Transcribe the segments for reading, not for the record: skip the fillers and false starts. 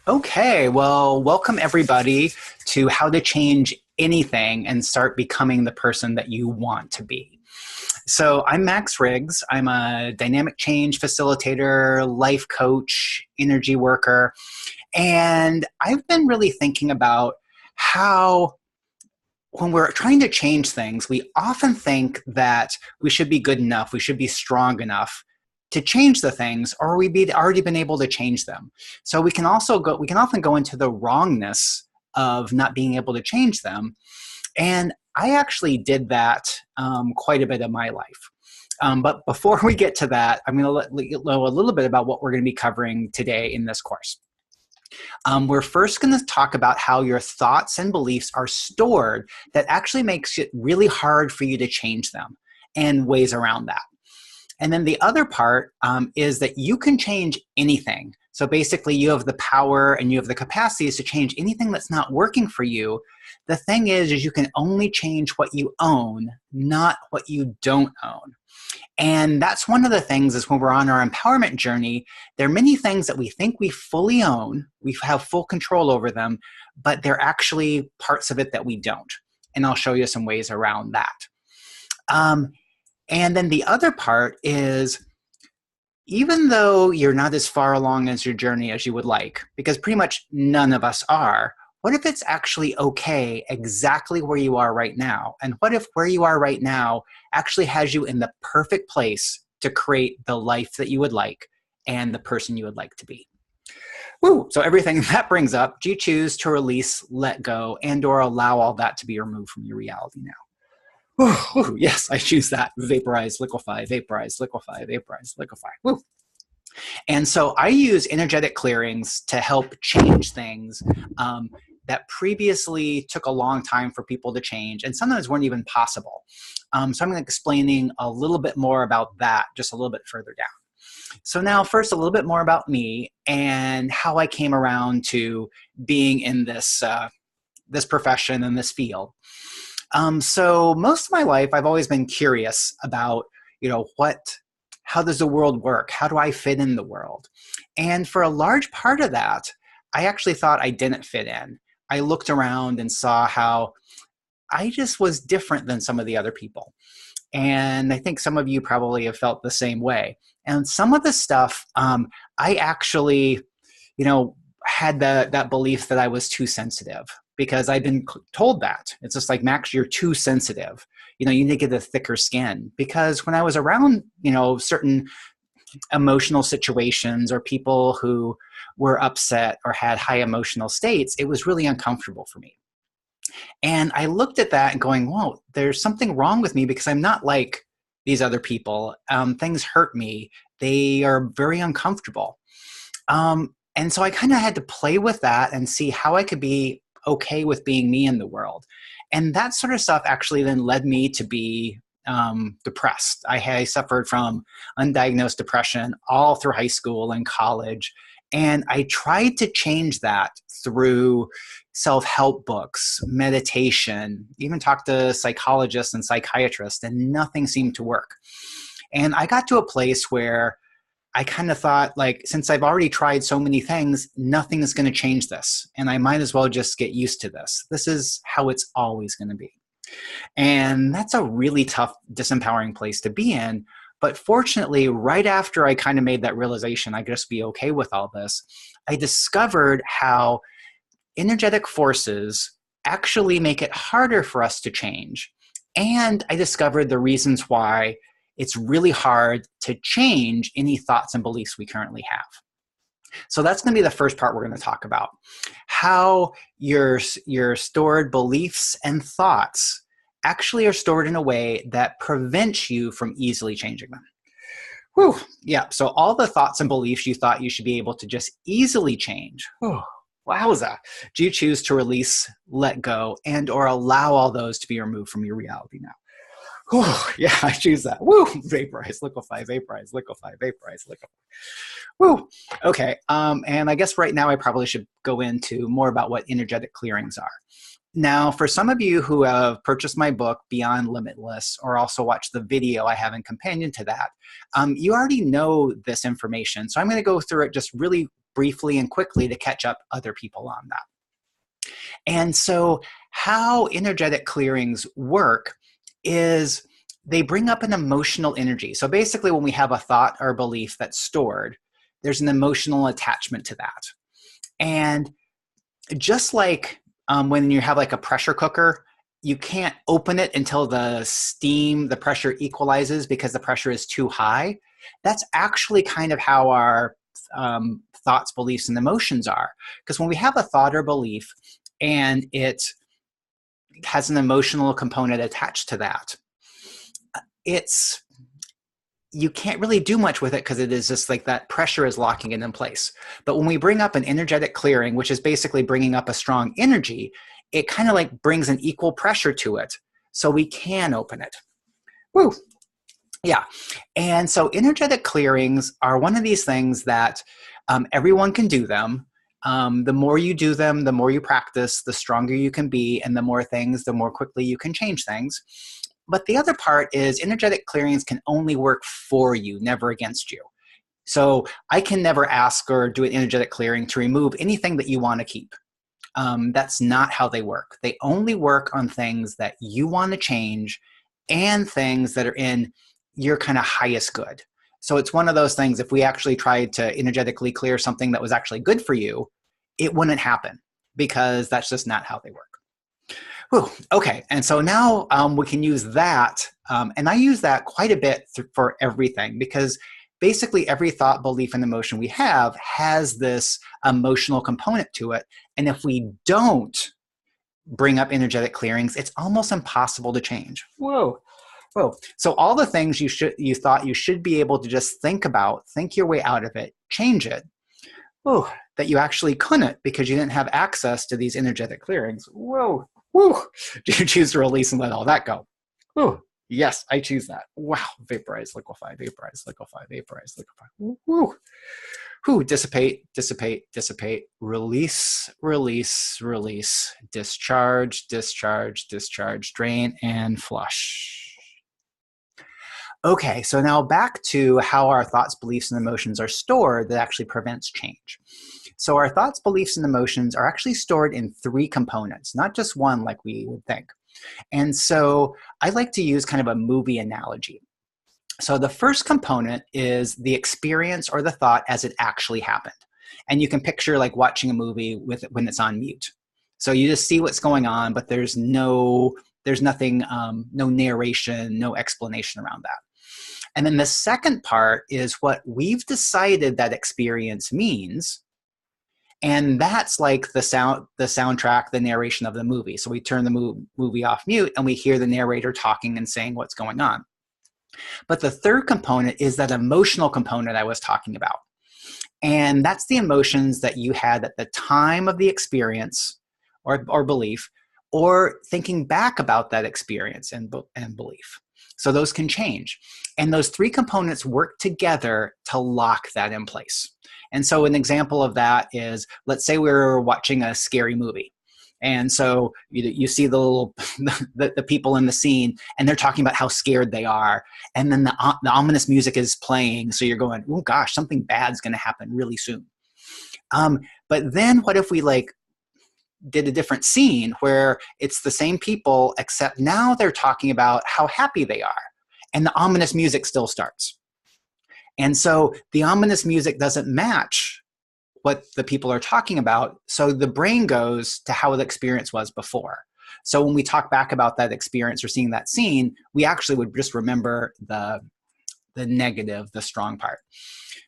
Okay, well, welcome everybody to How to Change Anything and Start Becoming the Person that you want to be. So, I'm Max Riggs. I'm a dynamic change facilitator, life coach, energy worker, and I've been really thinking about how when we're trying to change things, we often think that we should be good enough, we should be strong enough to change the things, or we be already been able to change them. So we can often go into the wrongness of not being able to change them. And I actually did that quite a bit of my life. But before we get to that, I'm going to let you know a little bit about what we're going to be covering today in this course. We're first going to talk about how your thoughts and beliefs are stored that actually makes it really hard for you to change them and ways around that. And then the other part is that you can change anything. So basically, you have the power and you have the capacities to change anything that's not working for you. The thing is you can only change what you own, not what you don't own. And that's one of the things is when we're on our empowerment journey, there are many things that we think we fully own, we have full control over them, but they're actually parts of it that we don't. And I'll show you some ways around that. And then the other part is, even though you're not as far along as your journey as you would like, because pretty much none of us are, what if it's actually okay exactly where you are right now? And what if where you are right now actually has you in the perfect place to create the life that you would like and the person you would like to be? Woo! So everything that brings up, do you choose to release, let go, and or allow all that to be removed from your reality now? Ooh, yes, I choose that. Vaporize, liquefy, vaporize, liquefy, vaporize, liquefy. Woo. And so I use energetic clearings to help change things that previously took a long time for people to change and sometimes weren't even possible. So I'm going to be explaining a little bit more about that just a little bit further down. So now first a little bit more about me and how I came around to being in this, this profession and this field. So most of my life, I've always been curious about, how does the world work? How do I fit in the world? And for a large part of that, I actually thought I didn't fit in. I looked around and saw how I just was different than some of the other people. And I think some of you probably have felt the same way. And some of the stuff, I actually, had that belief that I was too sensitive because I'd been told that. It's just like, Max, you're too sensitive. You need to get a thicker skin. Because when I was around, certain emotional situations or people who were upset or had high emotional states, it was really uncomfortable for me. And I looked at that and going, whoa, there's something wrong with me because I'm not like these other people. Things hurt me. They are very uncomfortable. And so I kind of had to play with that and see how I could be okay with being me in the world. And that sort of stuff actually then led me to be depressed. I suffered from undiagnosed depression all through high school and college. And I tried to change that through self-help books, meditation, even talked to psychologists and psychiatrists, and nothing seemed to work. And I got to a place where I kind of thought, like, since I've already tried so many things, nothing is going to change this. And I might as well just get used to this. This is how it's always going to be. And that's a really tough, disempowering place to be in. But fortunately, right after I kind of made that realization, I could just be okay with all this, I discovered how energetic forces actually make it harder for us to change. And I discovered the reasons why it's really hard to change any thoughts and beliefs we currently have. So that's going to be the first part we're going to talk about. How your stored beliefs and thoughts actually are stored in a way that prevents you from easily changing them. Whew. Yeah, so all the thoughts and beliefs you thought you should be able to just easily change. Whew. Wowza. Do you choose to release, let go, and or allow all those to be removed from your reality now? Whew, yeah, I choose that. Woo! Vaporize, liquefy, vaporize, liquefy, vaporize, liquefy. Woo! Okay, and I guess right now I probably should go into more about what energetic clearings are. Now, for some of you who have purchased my book, Beyond Limitless, or also watched the video I have in companion to that, you already know this information. So I'm going to go through it just really briefly and quickly to catch up other people on that. And so how energetic clearings work is they bring up an emotional energy. So basically when we have a thought or belief that's stored, there's an emotional attachment to that. And just like when you have like a pressure cooker, you can't open it until the pressure equalizes because the pressure is too high. That's actually kind of how our thoughts, beliefs, and emotions are. Because when we have a thought or belief and it has an emotional component attached to that, you can't really do much with it because it is just like that pressure is locking it in place. But when we bring up an energetic clearing, which is basically bringing up a strong energy, it kind of like brings an equal pressure to it so we can open it. Woo! Yeah. And so energetic clearings are one of these things that everyone can do them. The more you do them, the more you practice, the stronger you can be, and the more quickly you can change things. But the other part is energetic clearings can only work for you, never against you. So I can never ask or do an energetic clearing to remove anything that you want to keep. That's not how they work. They only work on things that you want to change and things that are in your kind of highest good. So it's one of those things, if we actually tried to energetically clear something that was actually good for you, it wouldn't happen because that's just not how they work. Whew, okay, and so now we can use that, and I use that quite a bit for everything because basically every thought, belief, and emotion we have has this emotional component to it, and if we don't bring up energetic clearings, it's almost impossible to change. Whoa. So all the things you thought you should be able to just think your way out of it, change it, that you actually couldn't because you didn't have access to these energetic clearings. Whoa. Woo! Do you choose to release and let all that go? Woo! Yes, I choose that. Wow! Vaporize, liquefy, vaporize, liquefy, vaporize, liquefy. Woo! Whoo! Dissipate, dissipate, dissipate. Release, release, release. Discharge, discharge, discharge. Drain and flush. Okay, so now back to how our thoughts, beliefs, and emotions are stored that actually prevents change. So our thoughts, beliefs, and emotions are actually stored in 3 components, not just one like we would think. And so I like to use kind of a movie analogy. So the first component is the experience or the thought as it actually happened. And you can picture like watching a movie when it's on mute. So you just see what's going on, but there's nothing, no narration, no explanation around that. And then the second part is what we've decided that experience means. And that's like the soundtrack, the narration of the movie. So we turn the movie off mute and we hear the narrator talking and saying what's going on. But the third component is that emotional component I was talking about. And that's the emotions that you had at the time of the experience or belief, or thinking back about that experience and belief. So those can change. And those 3 components work together to lock that in place. And so an example of that is, let's say we're watching a scary movie. And so you see the people in the scene and they're talking about how scared they are. And then the ominous music is playing. So you're going, oh gosh, something bad's going to happen really soon. But then what if we did a different scene where it's the same people, except now they're talking about how happy they are. And the ominous music still starts. And so the ominous music doesn't match what the people are talking about. So the brain goes to how the experience was before. So when we talk back about that experience or seeing that scene, we actually would just remember the negative, the strong part.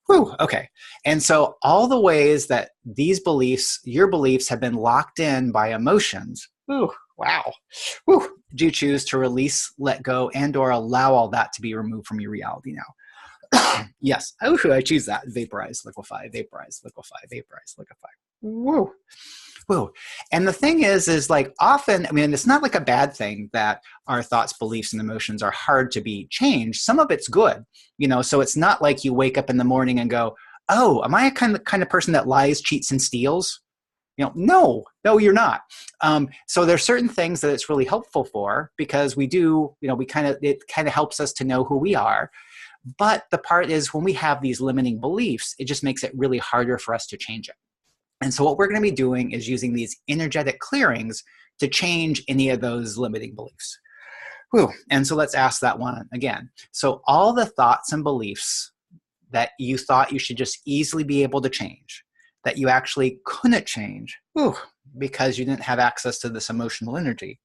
Whew, okay. And so all the ways that these beliefs, your beliefs, have been locked in by emotions. Ooh, wow. Whew, do you choose to release, let go, and or allow all that to be removed from your reality now? Yes. Oh, I choose that. Vaporize, liquefy, vaporize, liquefy, vaporize, liquefy. Whoa. Whoa. And the thing is like often, I mean, it's not like a bad thing that our thoughts, beliefs, and emotions are hard to be changed. Some of it's good, so it's not like you wake up in the morning and go, oh, am I a kind of person that lies, cheats, and steals? No, you're not. So there's certain things that it's really helpful for because we do, it kind of helps us to know who we are. But the part is when we have these limiting beliefs, it just makes it really harder for us to change it. And so what we're going to be doing is using these energetic clearings to change any of those limiting beliefs. Whew. And so let's ask that one again. So all the thoughts and beliefs that you thought you should just easily be able to change, that you actually couldn't change, because you didn't have access to this emotional energy.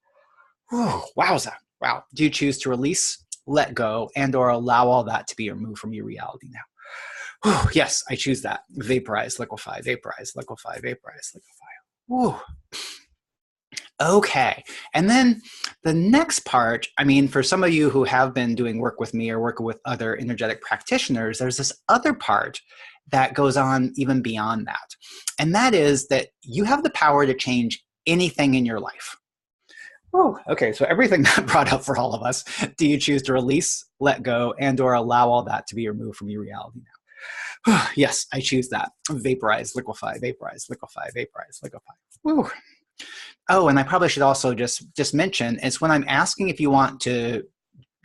Wowza. Wow. Do you choose to release, let go, and or allow all that to be removed from your reality now? Yes, I choose that. Vaporize, liquefy, vaporize, liquefy, vaporize, liquefy. Okay. And then the next part, I mean, for some of you who have been doing work with me or working with other energetic practitioners, there's this other part that goes on even beyond that. And that is that you have the power to change anything in your life. Okay. So everything that brought up for all of us, do you choose to release, let go, and or allow all that to be removed from your reality now? Yes, I choose that. Vaporize, liquefy, vaporize, liquefy, vaporize, liquefy. Oh, and I probably should also just mention is when I'm asking if you want to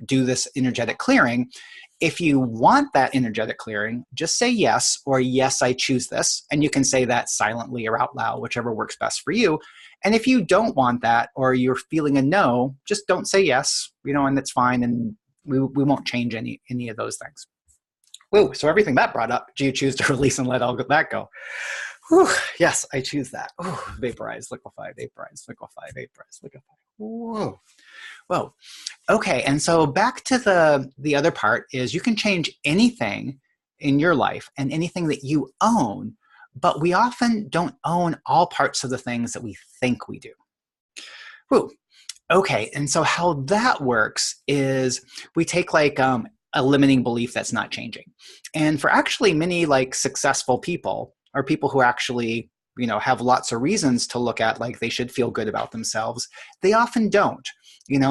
do this energetic clearing, if you want that energetic clearing, just say yes, or yes, I choose this. And you can say that silently or out loud, whichever works best for you. And if you don't want that, or you're feeling a no, just don't say yes, and it's fine. And we won't change any of those things. So everything that brought up, do you choose to release and let all that go? Yes, I choose that. Vaporize, liquefy, vaporize, liquefy, vaporize, liquefy. Whoa. Okay, and so back to the other part is you can change anything in your life and anything that you own, but we often don't own all parts of the things that we think we do. Okay, and so how that works is we take a limiting belief that's not changing. And for actually many successful people, or people who actually, have lots of reasons to look at like they should feel good about themselves, they often don't,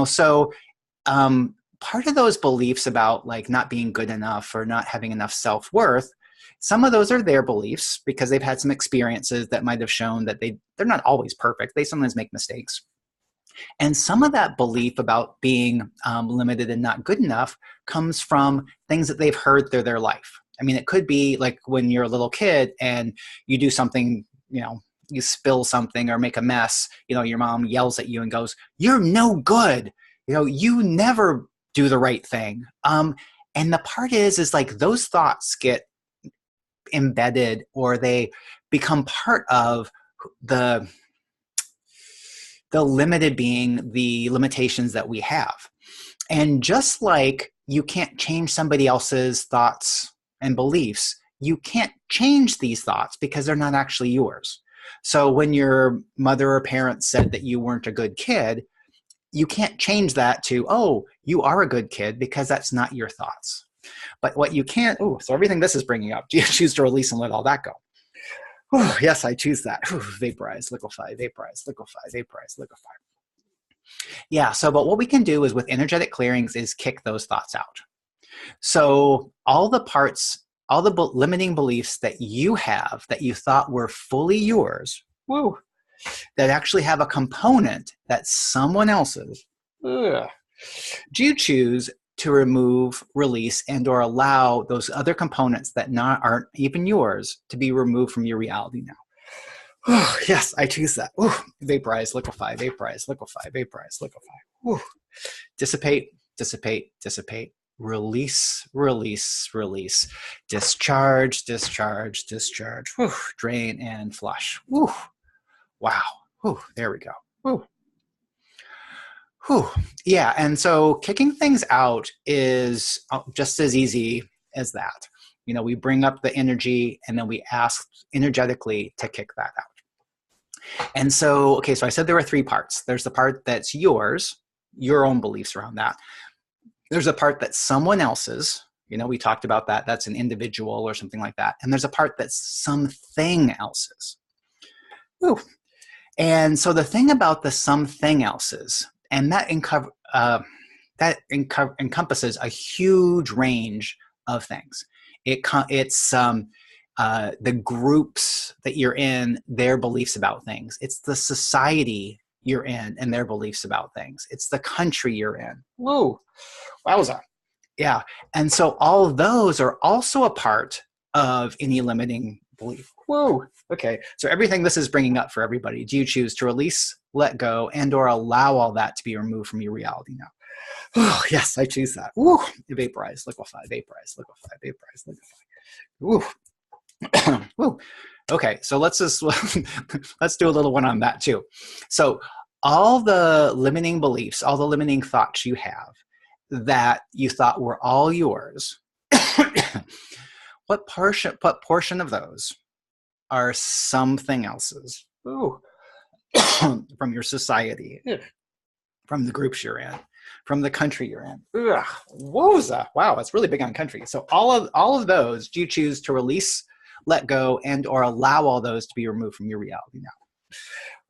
So part of those beliefs about not being good enough or not having enough self-worth, some of those are their beliefs because they've had some experiences that might have shown that they're not always perfect. They sometimes make mistakes. And some of that belief about being limited and not good enough comes from things that they've heard through their life. I mean, it could be like when you're a little kid and you do something, you spill something or make a mess, your mom yells at you and goes, "You're no good. You never do the right thing." And the part is like those thoughts get embedded or they become part of the limited being the limitations that we have. And just like you can't change somebody else's thoughts and beliefs, you can't change these thoughts because they're not actually yours. So when your mother or parents said that you weren't a good kid, you can't change that to, oh, you are a good kid, because that's not your thoughts. But what you can't, so everything this is bringing up, do you choose to release and let all that go? Yes, I choose that. Vaporize, liquefy, vaporize, liquefy, vaporize, liquefy. Yeah, so but what we can do is with energetic clearings is kick those thoughts out. So all the parts, all the limiting beliefs that you have that you thought were fully yours, that actually have a component that's someone else's, do you choose to remove, release, and or allow those other components that aren't even yours to be removed from your reality now? Yes, I choose that. Vaporize, liquefy, vaporize, liquefy, vaporize, liquefy. Dissipate, dissipate, dissipate. Release, release, release. Discharge, discharge, discharge. Drain and flush. Wow. There we go. Yeah, and so kicking things out is just as easy as that. We bring up the energy and then we ask energetically to kick that out. And so, okay, so I said there were three parts. There's the part that's yours, your own beliefs around that. There's a part that's someone else's. We talked about that. That's an individual or something like that. And there's a part that's something else's. And so the thing about the something else's, and that encompasses a huge range of things. It's the groups that you're in, their beliefs about things. It's the society you're in and their beliefs about things. It's the country you're in. Wowza. Yeah. And so all of those are also a part of any limiting belief. Whoa. Okay. So everything this is bringing up for everybody, do you choose to release, let go, and or allow all that to be removed from your reality now? Oh, yes, I choose that. Woo. Vaporize, liquefy, vaporize, liquefy, vaporize, liquefy. Woo. Woo. Okay. So let's just, let's do a little one on that too. So all the limiting beliefs, all the limiting thoughts you have that you thought were all yours, what portion of those are something else's? Ooh. From your society, from the groups you're in, from the country you're in. Ugh, woza. Wow, it's really big on country. So all of those, do you choose to release, let go, and or allow all those to be removed from your reality now?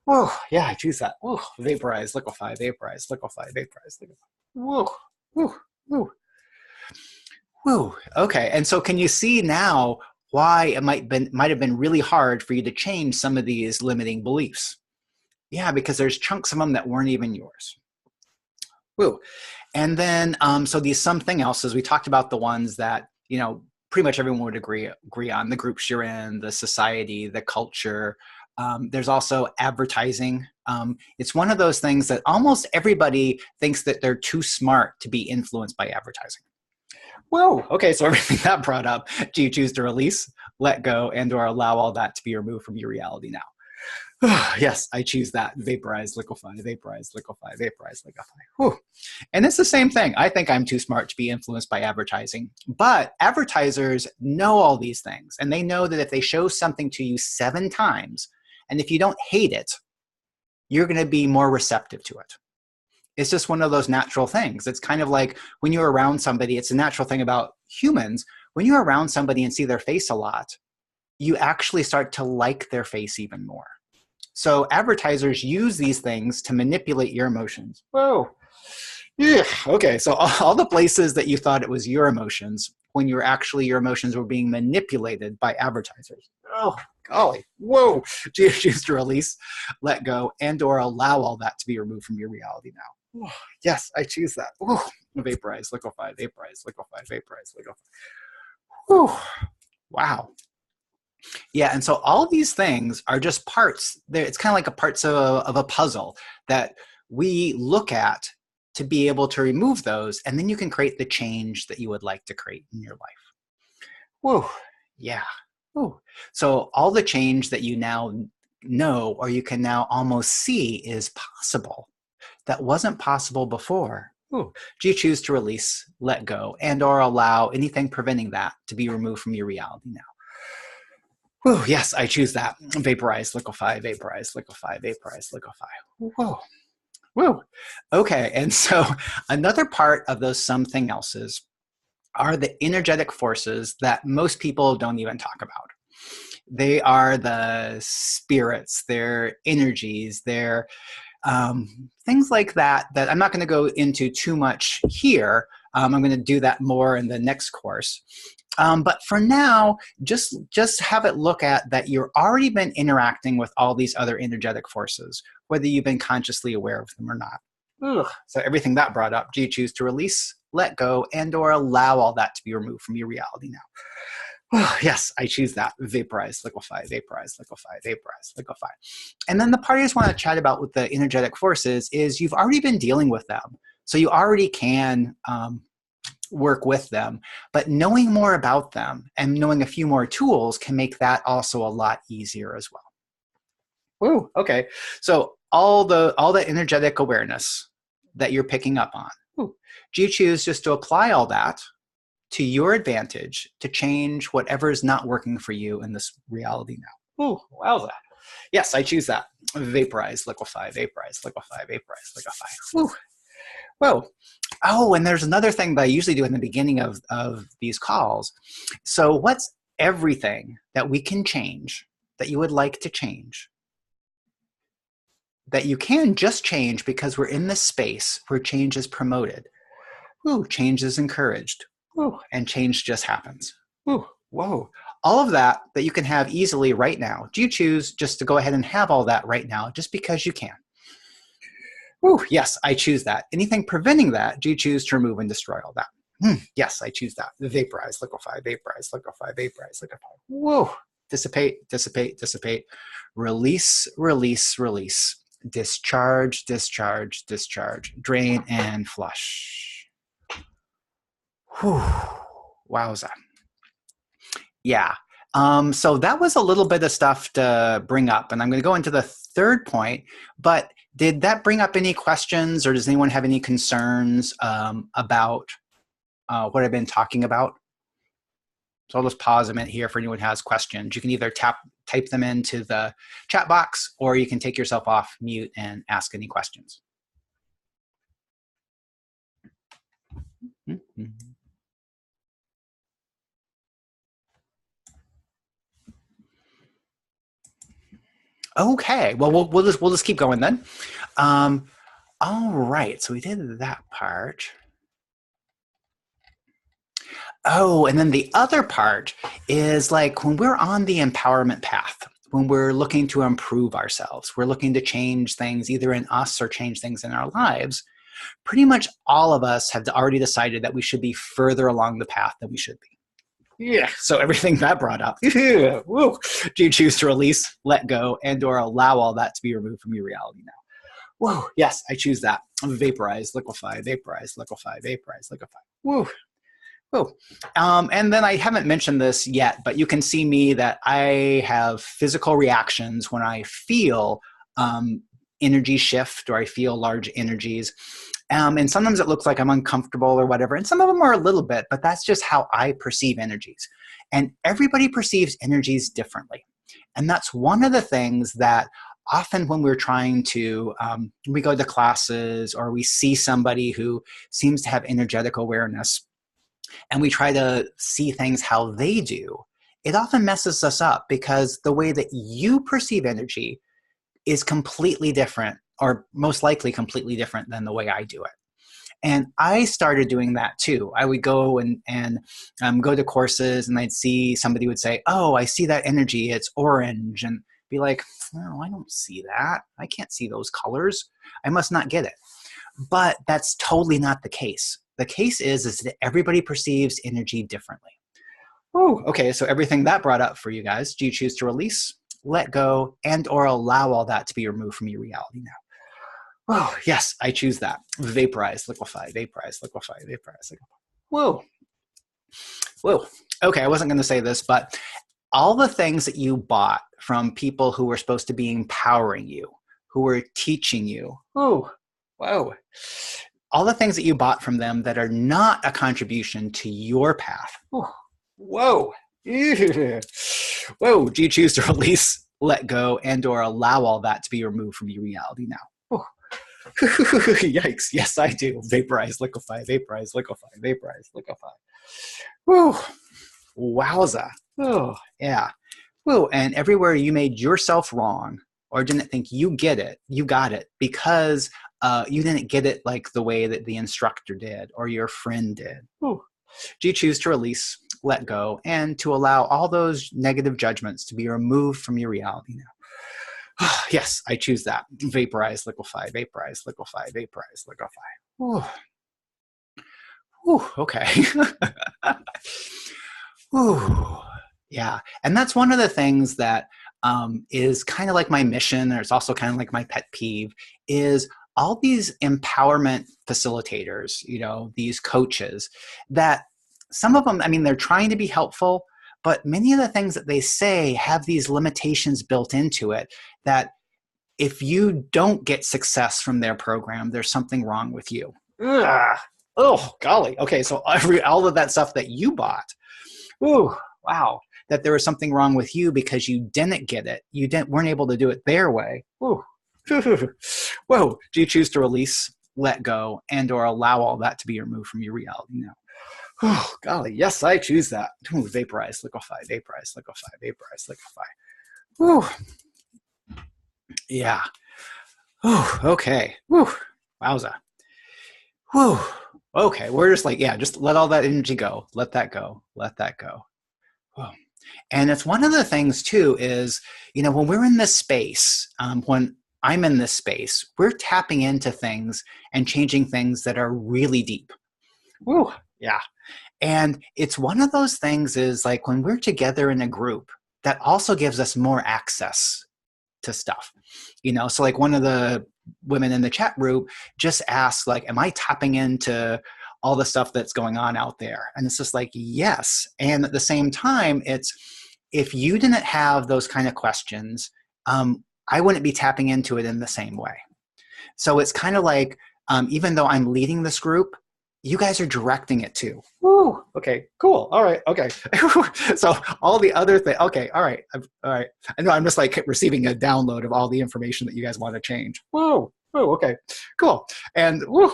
Oh, yeah, I choose that. Ooh, vaporize, liquefy, vaporize, liquefy, vaporize, liquefy. Woo, woo, woo. Woo. Okay, and so can you see now why it might have been really hard for you to change some of these limiting beliefs? Yeah, because there's chunks of them that weren't even yours. Woo. And then, so these something else's, we talked about the ones that, pretty much everyone would agree on, the groups you're in, the society, the culture. There's also advertising. It's one of those things that almost everybody thinks that they're too smart to be influenced by advertising. Whoa. Okay, so everything that brought up, do you choose to release, let go, and or allow all that to be removed from your reality now? Yes, I choose that. Vaporize, liquefy, vaporize, liquefy, vaporize, liquefy. Whew. And it's the same thing. I think I'm too smart to be influenced by advertising. But advertisers know all these things. And they know that if they show something to you 7 times, and if you don't hate it, you're going to be more receptive to it. It's just one of those natural things. It's kind of like when you're around somebody, it's a natural thing about humans. When you're around somebody and see their face a lot, you actually start to like their face even more. So advertisers use these things to manipulate your emotions. Whoa. Yeah. Okay. So all the places that you thought it was your emotions, when your emotions were being manipulated by advertisers. Oh, golly. Whoa. Do you choose to release, let go, and or allow all that to be removed from your reality now? Oh, yes, I choose that. Oh, vaporize, liquefy, vaporize, liquefy, vaporize, liquefy. Oh, wow. Yeah, and so all of these things are just parts. It's kind of like a parts of a puzzle that we look at to be able to remove those, and then you can create the change that you would like to create in your life. Whoa, yeah. Whoa. So all the change that you now know, or you can now almost see, is possible. That wasn't possible before. Ooh. Do you choose to release, let go, and or allow anything preventing that to be removed from your reality now? Whoa, yes, I choose that. Vaporize, liquefy, vaporize, liquefy, vaporize, liquefy. Whoa, whoa. Okay, and so another part of those something else's are the energetic forces that most people don't even talk about. They are the spirits, their energies, their things like that I'm not going to go into too much here. I'm going to do that more in the next course. But for now, just have it look at that you've already been interacting with all these other energetic forces, whether you've been consciously aware of them or not. Ugh. So everything that brought up, do you choose to release, let go, and or allow all that to be removed from your reality now? Oh, yes, I choose that. Vaporize, liquefy, vaporize, liquefy, vaporize, liquefy. And then the part I just want to chat about with the energetic forces is you've already been dealing with them. So you already can work with them. But knowing more about them and knowing a few more tools can make that also a lot easier as well. Woo, okay. So all the energetic awareness that you're picking up on, do you choose just to apply all that to your advantage to change whatever is not working for you in this reality now? Ooh, wowza. Yes, I choose that. Vaporize, liquefy, vaporize, liquefy, vaporize, liquefy. Woo. Whoa. Oh, and there's another thing that I usually do in the beginning of these calls. So what's everything that we can change that you would like to change? That you can just change because we're in this space where change is promoted. Ooh, change is encouraged. Ooh, and change just happens. Ooh, whoa. All of that you can have easily right now. Do you choose just to go ahead and have all that right now just because you can? Ooh, yes, I choose that. Anything preventing that, do you choose to remove and destroy all that? Yes, I choose that. Vaporize, liquefy, vaporize, liquefy, vaporize, liquefy. Whoa. Dissipate, dissipate, dissipate. Release, release, release. Discharge, discharge, discharge. Drain and flush. Whew. Wowza. Yeah. So that was a little bit of stuff to bring up, and I'm going to go into the third point. But did that bring up any questions, or does anyone have any concerns about what I've been talking about? So I'll just pause a minute here for anyone who has questions. You can either type them into the chat box, or you can take yourself off mute and ask any questions. Okay, well, we'll just keep going then. All right, so we did that part. Oh, and then the other part is like when we're on the empowerment path, when we're looking to improve ourselves, we're looking to change things either in us or change things in our lives. Pretty much all of us have already decided that we should be further along the path than we should be. Yeah, so everything that brought up. Woo. Do you choose to release, let go, and or allow all that to be removed from your reality now? Whoa, yes, I choose that. Vaporize, liquefy, vaporize, liquefy, vaporize, liquefy. Woo. Whoa. And then I haven't mentioned this yet, but you can see me that I have physical reactions when I feel energy shift or I feel large energies. And sometimes it looks like I'm uncomfortable or whatever. And some of them are a little bit, but that's just how I perceive energies. And everybody perceives energies differently. And that's one of the things that often when we're trying to, we go to classes or we see somebody who seems to have energetic awareness and we try to see things how they do, it often messes us up because the way that you perceive energy is completely different, or most likely completely different than the way I do it. And I started doing that too. I would go and go to courses and I'd see somebody would say, oh, I see that energy, it's orange. And be like, no, I don't see that. I can't see those colors. I must not get it. But that's totally not the case. The case is that everybody perceives energy differently. Oh, okay, so everything that brought up for you guys, do you choose to release, let go, and or allow all that to be removed from your reality now? Oh, yes, I choose that. Vaporize, liquefy, vaporize, liquefy, vaporize, liquefy. Whoa. Whoa. Okay, I wasn't going to say this, but all the things that you bought from people who were supposed to be empowering you, who were teaching you, oh, whoa. All the things that you bought from them that are not a contribution to your path. Whoa. Whoa. Whoa. Do you choose to release, let go, and or allow all that to be removed from your reality now? Oh. Yikes. Yes, I do. Vaporize, liquefy, vaporize, liquefy, vaporize, liquefy. Woo. Wowza. Oh, yeah. Woo. And everywhere you made yourself wrong or didn't think you got it because you didn't get it like the way that the instructor did or your friend did. Ooh. Do you choose to release, let go, and to allow all those negative judgments to be removed from your reality now? Yes, I choose that. Vaporize, liquefy, vaporize, liquefy, vaporize, liquefy. Ooh. Ooh, okay. Ooh. Yeah, and that's one of the things that is kind of like my mission, or it's also kind of like my pet peeve, is all these empowerment facilitators, these coaches that some of them, I mean, they're trying to be helpful, but many of the things that they say have these limitations built into it that if you don't get success from their program, there's something wrong with you. Ugh. Oh, golly. Okay, so all of that stuff that you bought, ooh, wow, that there was something wrong with you because you didn't get it. You weren't able to do it their way. Ooh. Whoa, do you choose to release, let go, and or allow all that to be removed from your reality now? Oh, golly, yes, I choose that. Ooh, vaporize, liquefy, vaporize, liquefy, vaporize, liquefy. Whew. Yeah. Oh, okay. Whew. Wowza. Whew. Okay, we're just like, yeah, just let all that energy go. Let that go. Let that go. Whoa. And it's one of the things, too, is, when we're in this space, when I'm in this space, we're tapping into things and changing things that are really deep. Woo. Yeah. And it's one of those things is like when we're together in a group, that also gives us more access to stuff. So like one of the women in the chat group just asked, like, am I tapping into all the stuff that's going on out there? And it's just like, yes. And at the same time, it's, if you didn't have those kind of questions, I wouldn't be tapping into it in the same way. So it's kind of like, even though I'm leading this group, you guys are directing it too. Woo. Okay, cool. All right. Okay. So all the other things. Okay. All right. All right. I know I'm just like receiving a download of all the information that you guys want to change. Whoa. Whoa. Okay. Cool. And woo.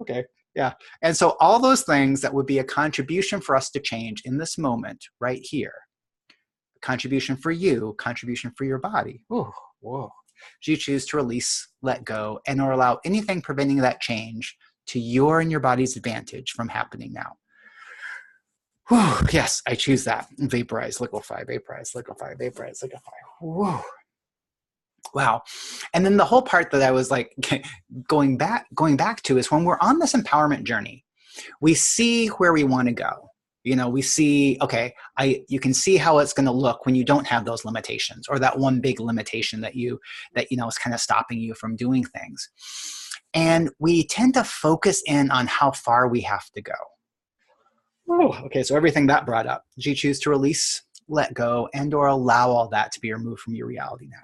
Okay. Yeah. And so all those things that would be a contribution for us to change in this moment right here. Contribution for you, contribution for your body. Whoa. Whoa. You choose to release, let go, and or allow anything preventing that change to your and your body's advantage from happening now. Whew, yes, I choose that. Vaporize, liquefy, vaporize, liquefy, vaporize, liquefy. Whoa. Wow. And then the whole part that I was like going back to is when we're on this empowerment journey, we see where we want to go. We see, okay, you can see how it's going to look when you don't have those limitations, or that one big limitation that is kind of stopping you from doing things. And we tend to focus in on how far we have to go. Oh, okay, so everything that brought up, do you choose to release, let go, and or allow all that to be removed from your reality now?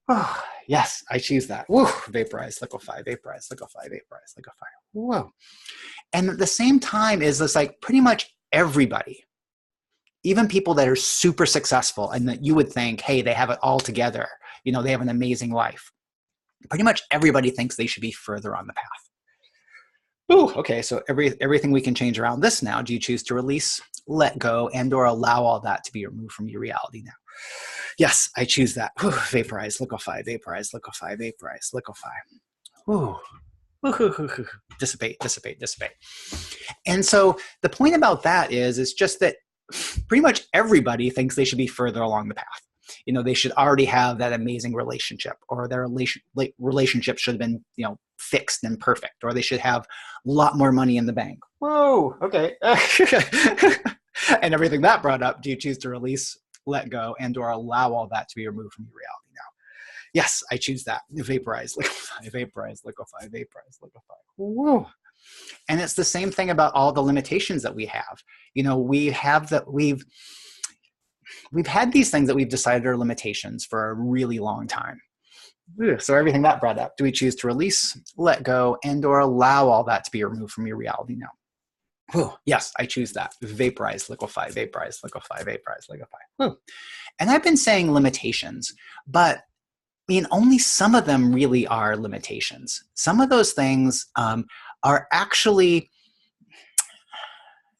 Oh, yes, I choose that. Woo, vaporize, liquefy, vaporize, liquefy, vaporize, liquefy. Whoa. And at the same time is this like pretty much everybody, even people that are super successful and that you would think, hey, they have it all together. They have an amazing life. Pretty much everybody thinks they should be further on the path. Ooh, okay, so everything we can change around this now. Do you choose to release, let go, and or allow all that to be removed from your reality now? Yes, I choose that. Ooh, vaporize, liquefy, vaporize, liquefy, vaporize, liquefy. Ooh. Dissipate, dissipate, dissipate. And so the point about that is just that pretty much everybody thinks they should be further along the path. They should already have that amazing relationship, or their relationship should have been, fixed and perfect, or they should have a lot more money in the bank. Whoa, okay. And everything that brought up, do you choose to release, let go, and or allow all that to be removed from your reality now? Yes, I choose that. Vaporize, liquefy, vaporize, liquefy, vaporize, liquefy. Whoa. And it's the same thing about all the limitations that we have. We've had these things that we've decided are limitations for a really long time. So everything that brought up, do we choose to release, let go, and or allow all that to be removed from your reality now? Whew, yes, I choose that. Vaporize, liquefy, vaporize, liquefy, vaporize, liquefy. Whew. And I've been saying limitations, but only some of them really are limitations. Some of those things are actually,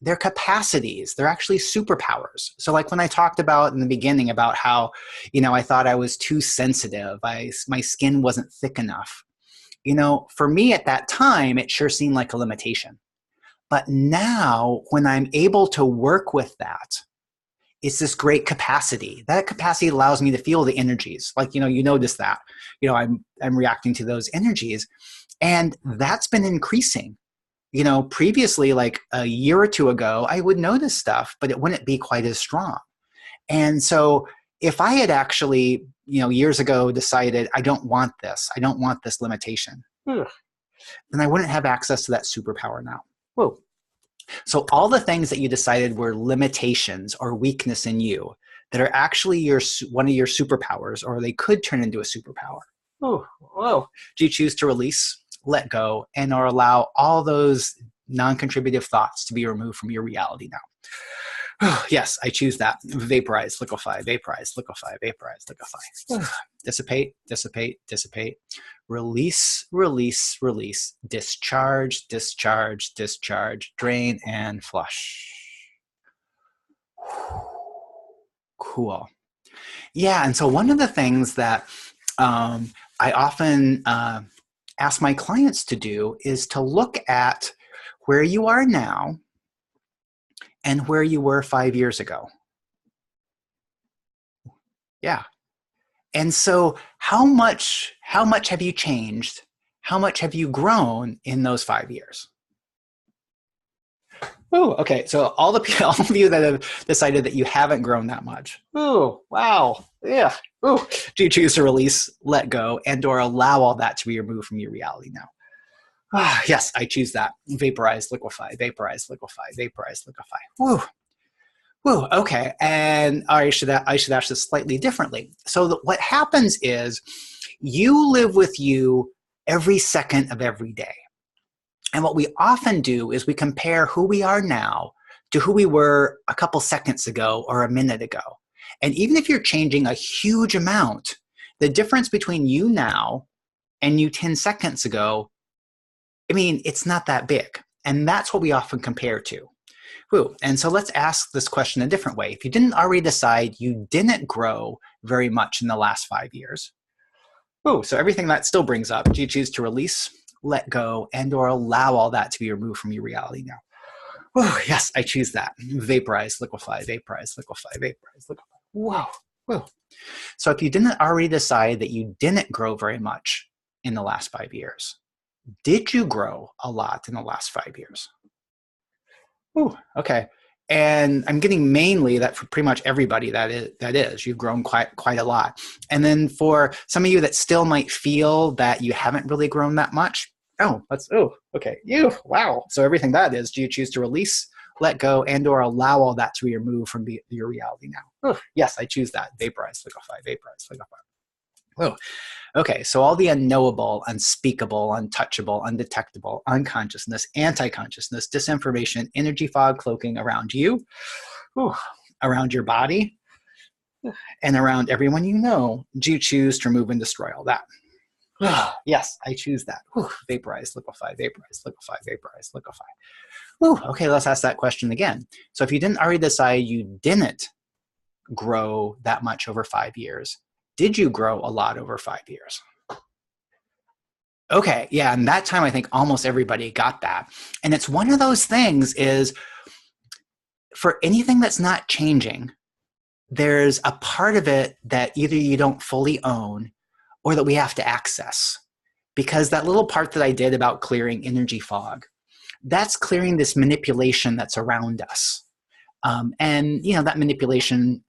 they're capacities. They're actually superpowers. So like when I talked about in the beginning about how, I thought I was too sensitive. My skin wasn't thick enough. For me at that time, it sure seemed like a limitation. But now when I'm able to work with that, it's this great capacity. That capacity allows me to feel the energies. Like, you notice that, I'm reacting to those energies, and that's been increasing. Previously, like a year or two ago, I would notice stuff, but it wouldn't be quite as strong. And so if I had actually, years ago decided, I don't want this limitation, then I wouldn't have access to that superpower now. Whoa. So all the things that you decided were limitations or weakness in you that are actually one of your superpowers, or they could turn into a superpower. Oh, whoa. Do you choose to release, let go, and or allow all those non-contributive thoughts to be removed from your reality now? Oh, yes, I choose that. Vaporize, liquefy, vaporize, liquefy, vaporize, liquefy. Dissipate, dissipate, dissipate. Release, release, release. Discharge, discharge, discharge. Drain and flush. Cool. Yeah, and so one of the things that I often ask my clients to do is to look at where you are now and where you were 5 years ago. Yeah. And so how much have you changed? How much have you grown in those 5 years? Ooh, okay. So all the all of you that have decided that you haven't grown that much. Ooh, wow. Yeah. Ooh. Do you choose to release, let go, and or allow all that to be removed from your reality now? Ah, yes, I choose that. Vaporize, liquefy, vaporize, liquefy, vaporize, liquefy. Woo. Woo. Okay. And I should ask this slightly differently. So what happens is you live with you every second of every day. And what we often do is we compare who we are now to who we were a couple seconds ago or a minute ago. And even if you're changing a huge amount, the difference between you now and you 10 seconds ago, I mean, it's not that big. And that's what we often compare to. Whew. And so let's ask this question a different way. If you didn't already decide you didn't grow very much in the last 5 years, so everything that still brings up, do you choose to release, let go, and or allow all that to be removed from your reality now? Yes, I choose that. Vaporize, liquefy, vaporize, liquefy, vaporize, liquefy. Whoa, whoa. So if you didn't already decide that you didn't grow very much in the last 5 years, did you grow a lot in the last 5 years? Okay. And I'm getting mainly that for pretty much everybody that is you've grown quite a lot. And then for some of you that still might feel that you haven't really grown that much, okay. Wow. So everything that is, do you choose to release, let go, and or allow all that to be removed from your reality now? Yes, I choose that. Vaporize, liquefy, vaporize, liquefy. Okay, so all the unknowable, unspeakable, untouchable, undetectable, unconsciousness, anti-consciousness, disinformation, energy fog cloaking around you, around your body, and around everyone you know, do you choose to remove and destroy all that? Yes, I choose that. Vaporize, liquefy, vaporize, liquefy, vaporize, liquefy. Okay, let's ask that question again. So if you didn't already decide you didn't grow that much over 5 years, did you grow a lot over 5 years? Okay, yeah, and that time I think almost everybody got that. And it's one of those things is for anything that's not changing, there's a part of it that either you don't fully own or that we have to access. Because that little part that I did about clearing energy fog, that's clearing this manipulation that's around us. And, you know, that manipulation,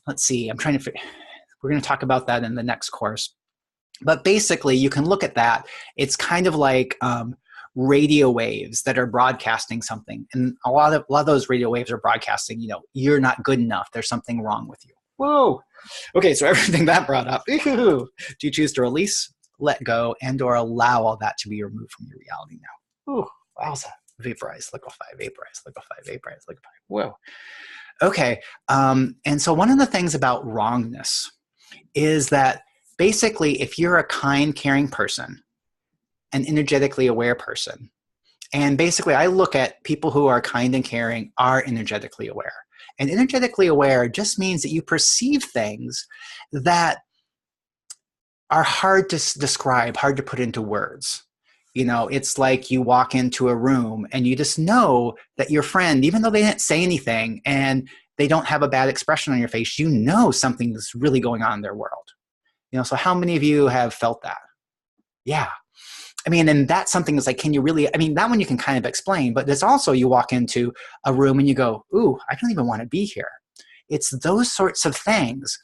let's see, we're going to talk about that in the next course. But basically, you can look at that. It's kind of like radio waves that are broadcasting something. And a lot of those radio waves are broadcasting, you know, you're not good enough. There's something wrong with you. Whoa. Okay, so everything that brought up, do you choose to release, let go, and or allow all that to be removed from your reality now? Wowza. Vaporize, liquefy, vaporize, liquefy, vaporize, liquefy. Whoa. Okay. And so one of the things about wrongness is that basically, if you're a kind, caring person, an energetically aware person, and basically I look at people who are kind and caring are energetically aware. And energetically aware just means that you perceive things that are hard to describe, hard to put into words. You know, it's like you walk into a room and you just know that your friend, even though they didn't say anything and they don't have a bad expression on your face, you know something's really going on in their world. You know, so how many of you have felt that? Yeah. I mean, and that's something that's like, can you really, I mean, that one you can kind of explain, but there's also you walk into a room and you go, ooh, I don't even want to be here. It's those sorts of things.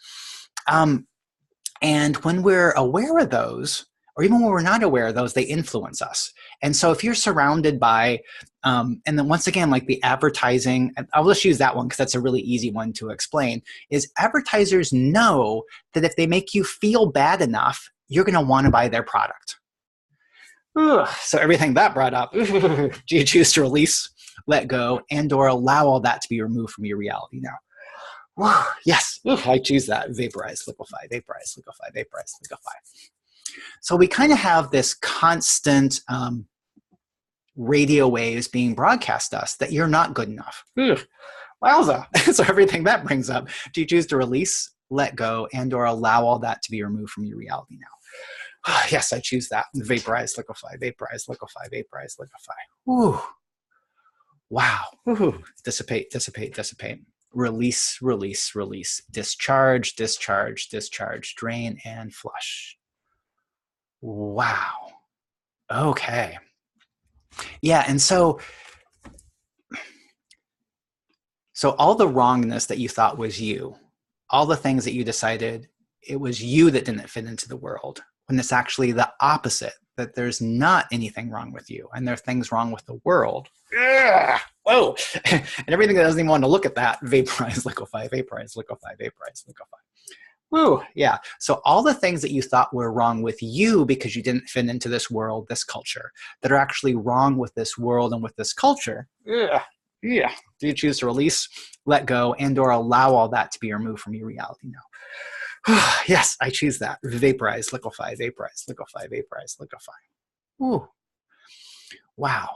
And when we're aware of those, or even when we're not aware of those, they influence us. And so if you're surrounded by, and then once again, like the advertising, I'll just use that one because that's a really easy one to explain, is advertisers know that if they make you feel bad enough, you're going to want to buy their product. So everything that brought up, do you choose to release, let go, and or allow all that to be removed from your reality now? Yes, I choose that. Vaporize, liquefy, vaporize, liquefy, vaporize, liquefy. So we kind of have this constant radio waves being broadcast to us that you're not good enough. Wowza. So everything that brings up, do you choose to release, let go, and or allow all that to be removed from your reality now? Yes, I choose that. Vaporize, liquefy, vaporize, liquefy, vaporize, liquefy. Woo. Wow. Woo. Dissipate, dissipate, dissipate. Release, release, release. Discharge, discharge, discharge. Drain and flush. Wow. Okay. Yeah, and so So all the wrongness that you thought was you, all the things that you decided it was you that didn't fit into the world, when it's actually the opposite, that there's not anything wrong with you and there are things wrong with the world. Ugh, whoa. And everything that doesn't even want to look at that, vaporize, liquefy, vaporize, liquefy, vaporize, liquefy. Woo, yeah. So all the things that you thought were wrong with you because you didn't fit into this world, this culture, that are actually wrong with this world and with this culture, yeah. Do you choose to release, let go, and or allow all that to be removed from your reality now? Yes, I choose that. Vaporize, liquefy, vaporize, liquefy, vaporize, liquefy. Ooh. Wow.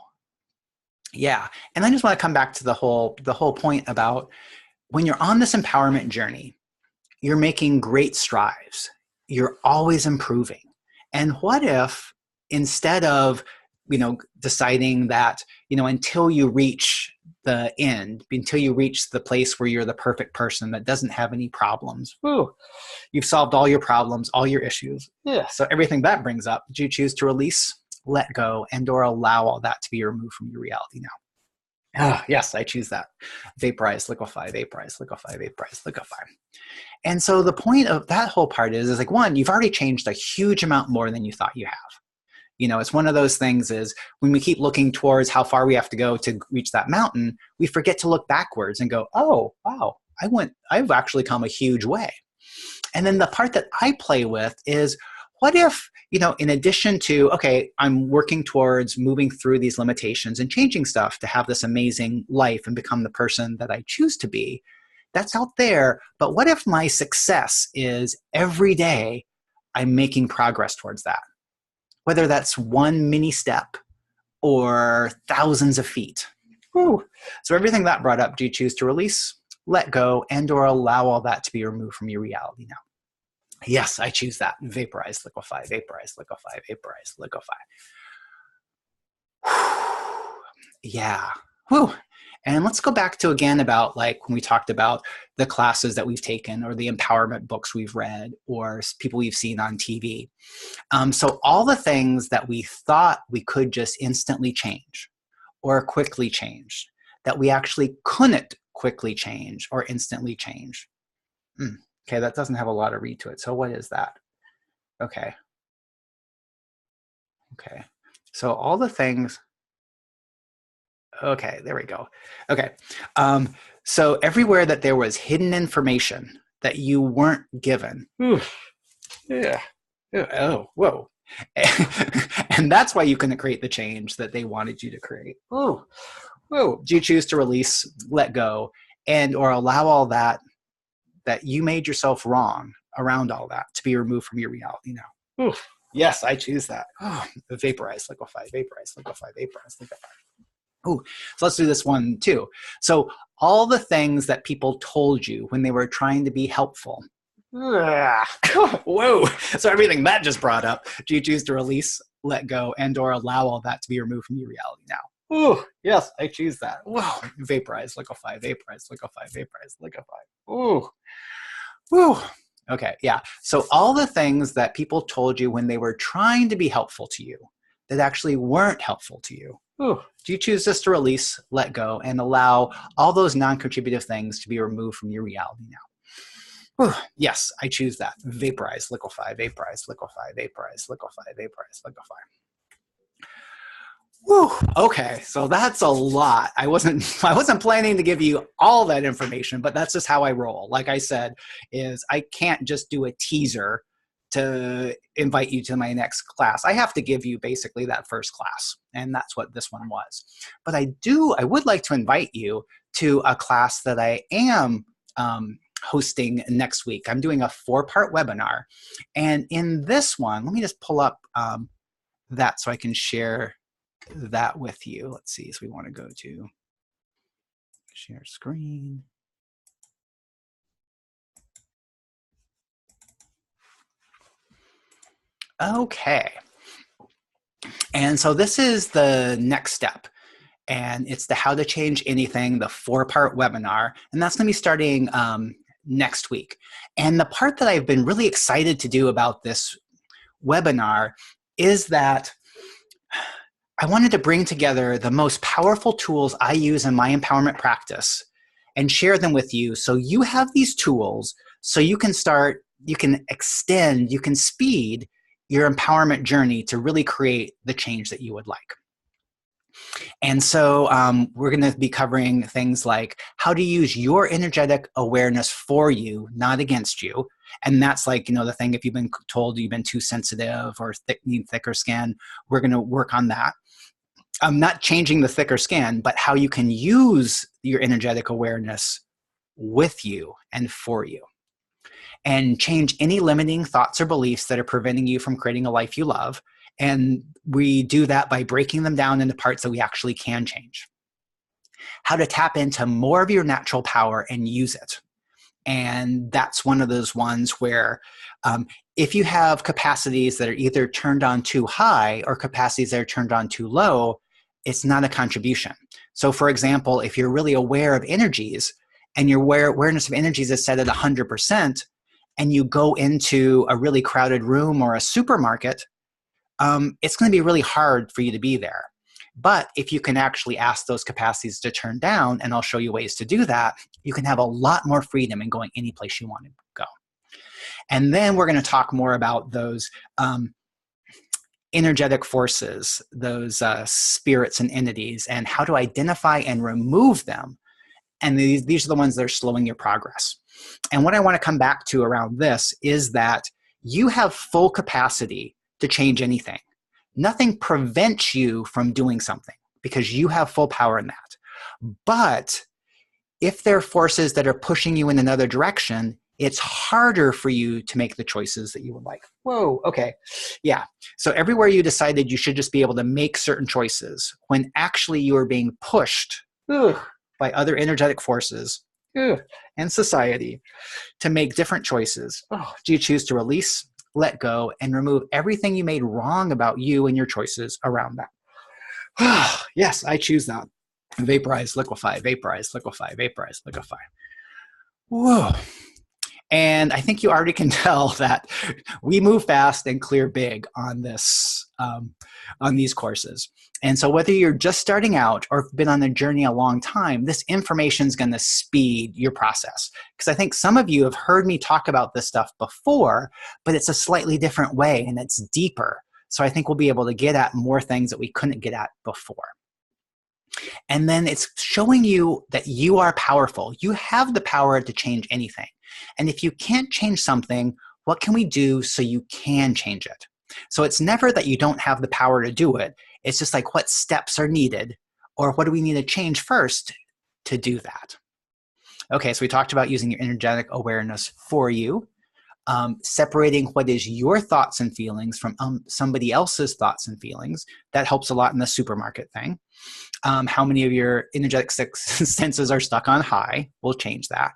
Yeah. And I just want to come back to the whole point about when you're on this empowerment journey, you're making great strides. You're always improving. And what if instead of, deciding that, until you reach the end, until you reach the place where you're the perfect person that doesn't have any problems, you've solved all your problems, all your issues. Yeah. So everything that brings up, do you choose to release, let go, and or allow all that to be removed from your reality now? Yes, I choose that. Vaporize, liquefy, vaporize, liquefy, vaporize, liquefy. And so the point of that whole part is like, one, you've already changed a huge amount more than you thought you have. It's one of those things is when we keep looking towards how far we have to go to reach that mountain, we forget to look backwards and go, oh, wow, I've actually come a huge way. And then the part that I play with is, what if, in addition to, okay, I'm working towards moving through these limitations and changing stuff to have this amazing life and become the person that I choose to be, that's out there. But what if my success is every day I'm making progress towards that? Whether that's one mini step or thousands of feet. Whew. So everything that brought up, do you choose to release, let go, and or allow all that to be removed from your reality now? Yes, I choose that. Vaporize, liquefy, vaporize, liquefy, vaporize, liquefy. Yeah. Whew. And let's go back to again about like when we talked about the classes that we've taken or the empowerment books we've read or people we've seen on TV. So all the things that we thought we could just instantly change or quickly change, that we actually couldn't quickly change or instantly change. Okay, that doesn't have a lot of read to it. So what is that? Okay. So all the things. Okay, there we go. Okay. So everywhere that there was hidden information that you weren't given. Yeah. Oh, whoa. And that's why you couldn't create the change that they wanted you to create. Whoa. Do you choose to release, let go, and or allow all that you made yourself wrong around all that to be removed from your reality now? Yes, I choose that. Vaporize, liquefy, vaporize, liquefy, vaporize, liquefy. So let's do this one too. So all the things that people told you when they were trying to be helpful. Whoa. So everything that just brought up, do you choose to release, let go, and or allow all that to be removed from your reality now? Yes, I choose that. Whoa. Vaporize, liquefy, vaporize, liquefy, vaporize, liquefy. Okay, yeah. So all the things that people told you when they were trying to be helpful to you that actually weren't helpful to you. Do you choose just to release, let go, and allow all those non-contributive things to be removed from your reality now? Yes, I choose that. Vaporize, liquefy, vaporize, liquefy, vaporize, liquefy, vaporize, liquefy. Okay, so that's a lot. I wasn't planning to give you all that information, but that's just how I roll. Like I said, is I can't just do a teaser to invite you to my next class. I have to give you basically that first class, and that's what this one was. But I would like to invite you to a class that I am hosting next week. I'm doing a 4-part webinar, and in this one, let me just pull up that so I can share that with you. Let's see. So we want to go to share screen. Okay. And so this is the next step. And it's the How to Change Anything, the 4-part webinar. And that's going to be starting next week. And the part that I've been really excited to do about this webinar is that I wanted to bring together the most powerful tools I use in my empowerment practice and share them with you so you have these tools so you can start, you can extend, you can speed your empowerment journey to really create the change that you would like. And so we're going to be covering things like how to use your energetic awareness for you, not against you. And that's like, you know, the thing, if you've been told you've been too sensitive or need thicker skin, we're going to work on that. Not changing the thicker skin, but how you can use your energetic awareness with you and for you. And change any limiting thoughts or beliefs that are preventing you from creating a life you love. And we do that by breaking them down into parts that we actually can change. How to tap into more of your natural power and use it. And that's one of those ones where if you have capacities that are either turned on too high or capacities that are turned on too low, it's not a contribution. So for example, if you're really aware of energies and your awareness of energies is set at 100%, and you go into a really crowded room or a supermarket, it's going to be really hard for you to be there. But if you can actually ask those capacities to turn down, and I'll show you ways to do that, you can have a lot more freedom in going any place you want to go. And then we're going to talk more about those energetic forces, those spirits and entities, and how to identify and remove them. And these are the ones that are slowing your progress. And what I want to come back to around this is that you have full capacity to change anything. Nothing prevents you from doing something because you have full power in that. But if there are forces that are pushing you in another direction, it's harder for you to make the choices that you would like. Whoa, okay. Yeah. So everywhere you decided you should just be able to make certain choices when actually you are being pushed by other energetic forces and society to make different choices. Do you choose to release, let go, and remove everything you made wrong about you and your choices around that? Yes, I choose that. Vaporize, liquefy, vaporize, liquefy, vaporize, liquefy. Whoa. And I think you already can tell that we move fast and clear big on this, on these courses. And so whether you're just starting out or been on the journey a long time, this information is going to speed your process. Because I think some of you have heard me talk about this stuff before, but it's a slightly different way and it's deeper. So I think we'll be able to get at more things that we couldn't get at before. And then it's showing you that you are powerful. You have the power to change anything. And if you can't change something, what can we do so you can change it? So it's never that you don't have the power to do it. It's just like what steps are needed or what do we need to change first to do that? Okay, so we talked about using your energetic awareness for you, separating what is your thoughts and feelings from somebody else's thoughts and feelings. That helps a lot in the supermarket thing. How many of your energetic senses are stuck on high? We'll change that.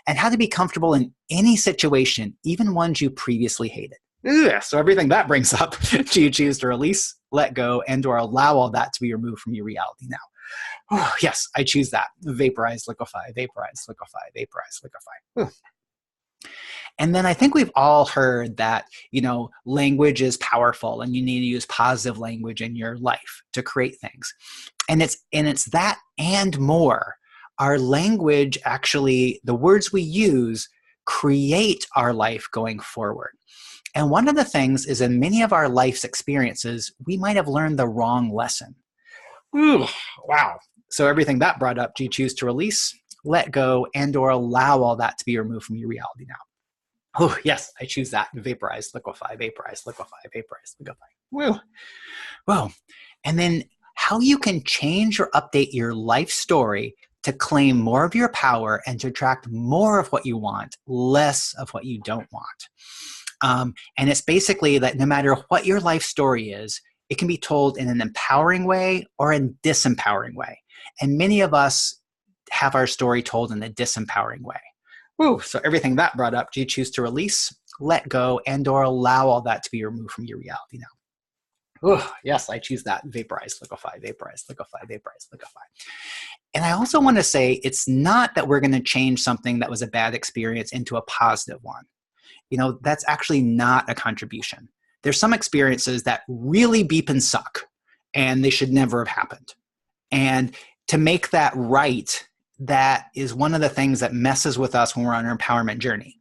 And how to be comfortable in any situation, even ones you previously hated. Ugh, so everything that brings up, do you choose to release, let go, and or allow all that to be removed from your reality now? Oh, yes, I choose that. Vaporize, liquefy, vaporize, liquefy, vaporize, liquefy. Ugh. And then I think we've all heard that, you know, language is powerful and you need to use positive language in your life to create things. And it's that and more. Our language actually, the words we use create our life going forward. And one of the things is in many of our life's experiences, we might have learned the wrong lesson. Ooh, wow. So everything that brought up, do you choose to release, let go, and or allow all that to be removed from your reality now? Oh, yes, I choose that. Vaporize, liquefy, vaporize, liquefy, vaporize, liquefy. Woo. Whoa. And then how you can change or update your life story to claim more of your power and to attract more of what you want, less of what you don't want. And it's basically that no matter what your life story is, it can be told in an empowering way or a disempowering way. And many of us have our story told in a disempowering way. Woo, so everything that brought up, do you choose to release, let go, and or allow all that to be removed from your reality now? Oh, yes, I choose that. Vaporize, liquefy, vaporize, liquefy, vaporize, liquefy. And I also want to say it's not that we're going to change something that was a bad experience into a positive one. You know, that's actually not a contribution. There's some experiences that really beep and suck, and they should never have happened. And to make that right, that is one of the things that messes with us when we're on our empowerment journey.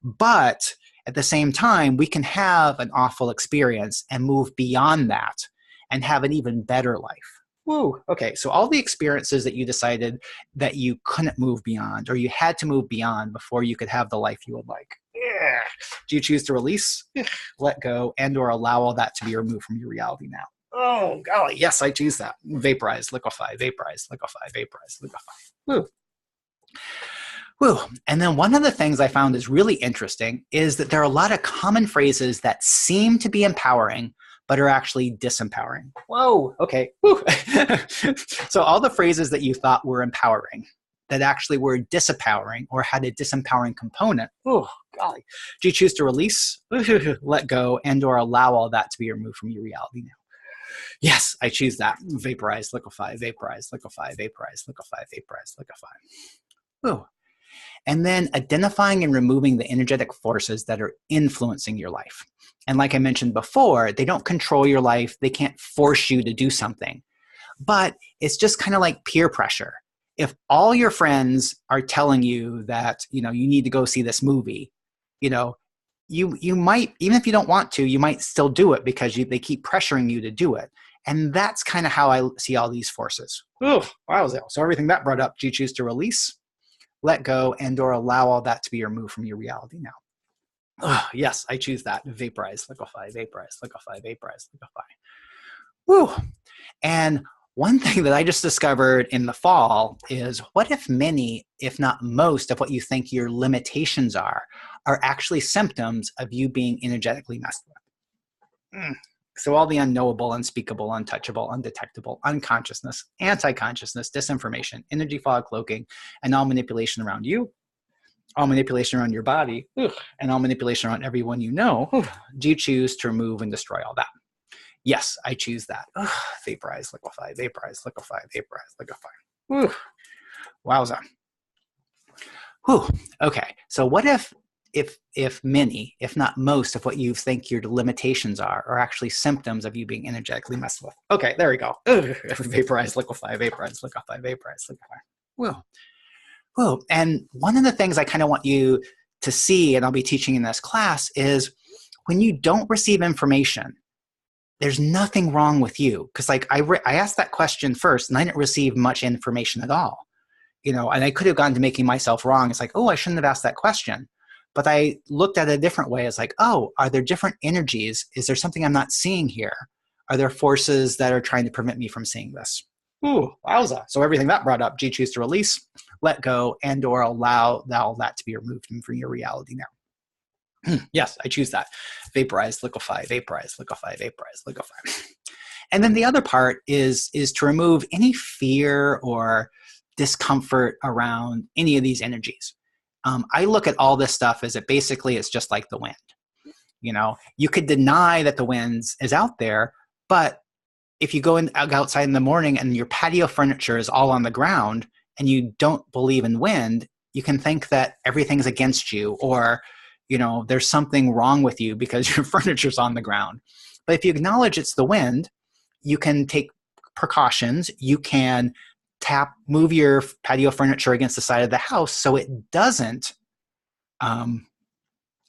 But at the same time, we can have an awful experience and move beyond that and have an even better life. Woo. Okay, so all the experiences that you decided that you couldn't move beyond, or you had to move beyond before you could have the life you would like. Yeah. Do you choose to release, let go, and or allow all that to be removed from your reality now? Oh, golly, yes, I choose that. Vaporize, liquefy, vaporize, liquefy, vaporize, liquefy. Woo. Woo. And then one of the things I found is really interesting is that there are a lot of common phrases that seem to be empowering, but are actually disempowering. Whoa, okay. Woo. So all the phrases that you thought were empowering, that actually were disempowering or had a disempowering component, oh, golly. Do you choose to release, let go, and or allow all that to be removed from your reality now? Yes, I choose that. Vaporize, liquefy, vaporize, liquefy, vaporize, liquefy, vaporize, liquefy. Woo. And then identifying and removing the energetic forces that are influencing your life. And like I mentioned before, they don't control your life. They can't force you to do something. But it's just kind of like peer pressure. If all your friends are telling you that, you need to go see this movie, you might, even if you don't want to, you might still do it because they keep pressuring you to do it. And that's kind of how I see all these forces. Oh, wow. So everything that brought up, do you choose to release, let go, and or allow all that to be removed from your reality now? Oh, yes, I choose that. Vaporize, liquefy, vaporize, liquefy, vaporize, liquefy. Woo. And one thing that I just discovered in the fall is, what if many, if not most, of what you think your limitations are actually symptoms of you being energetically messed with? So all the unknowable, unspeakable, untouchable, undetectable, unconsciousness, anti-consciousness, disinformation, energy fog cloaking, and all manipulation around you, all manipulation around your body, and all manipulation around everyone you know, do you choose to remove and destroy all that? Yes, I choose that. Vaporize, liquefy, vaporize, liquefy, vaporize, liquefy. Wowza. Whew. Okay, so what if many, if not most, of what you think your limitations are actually symptoms of you being energetically messed with? Okay, there we go. Vaporize, liquefy, vaporize, liquefy, vaporize, liquefy. Whoa. And one of the things I kind of want you to see, and I'll be teaching in this class, is when you don't receive information, there's nothing wrong with you. Because I asked that question first, and I didn't receive much information at all. And I could have gone to making myself wrong. It's like, oh, I shouldn't have asked that question. But I looked at it a different way. It's like, oh, are there different energies? Is there something I'm not seeing here? Are there forces that are trying to prevent me from seeing this? Ooh, wowza. So everything that brought up, do you choose to release, let go, and or allow all that to be removed from your reality now? Yes, I choose that. Vaporize, liquefy, vaporize, liquefy, vaporize, liquefy. And then the other part is to remove any fear or discomfort around any of these energies. I look at all this stuff as it's just like the wind. You could deny that the wind is out there, but if you go outside in the morning and your patio furniture is all on the ground and you don't believe in wind, you can think that everything's against you, or there's something wrong with you because your furniture's on the ground. But if you acknowledge it's the wind, you can take precautions. You can move your patio furniture against the side of the house so it doesn't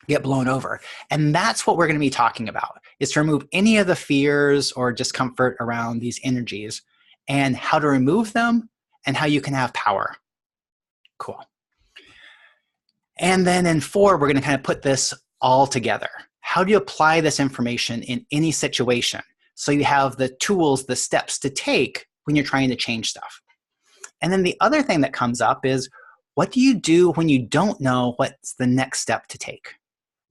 get blown over. And that's what we're going to be talking about, is to remove any of the fears or discomfort around these energies and how to remove them and how you can have power. Cool. And then in 4, we're going to kind of put this all together. How do you apply this information in any situation? So you have the tools, the steps to take when you're trying to change stuff. And then the other thing that comes up is, what do you do when you don't know what's the next step to take?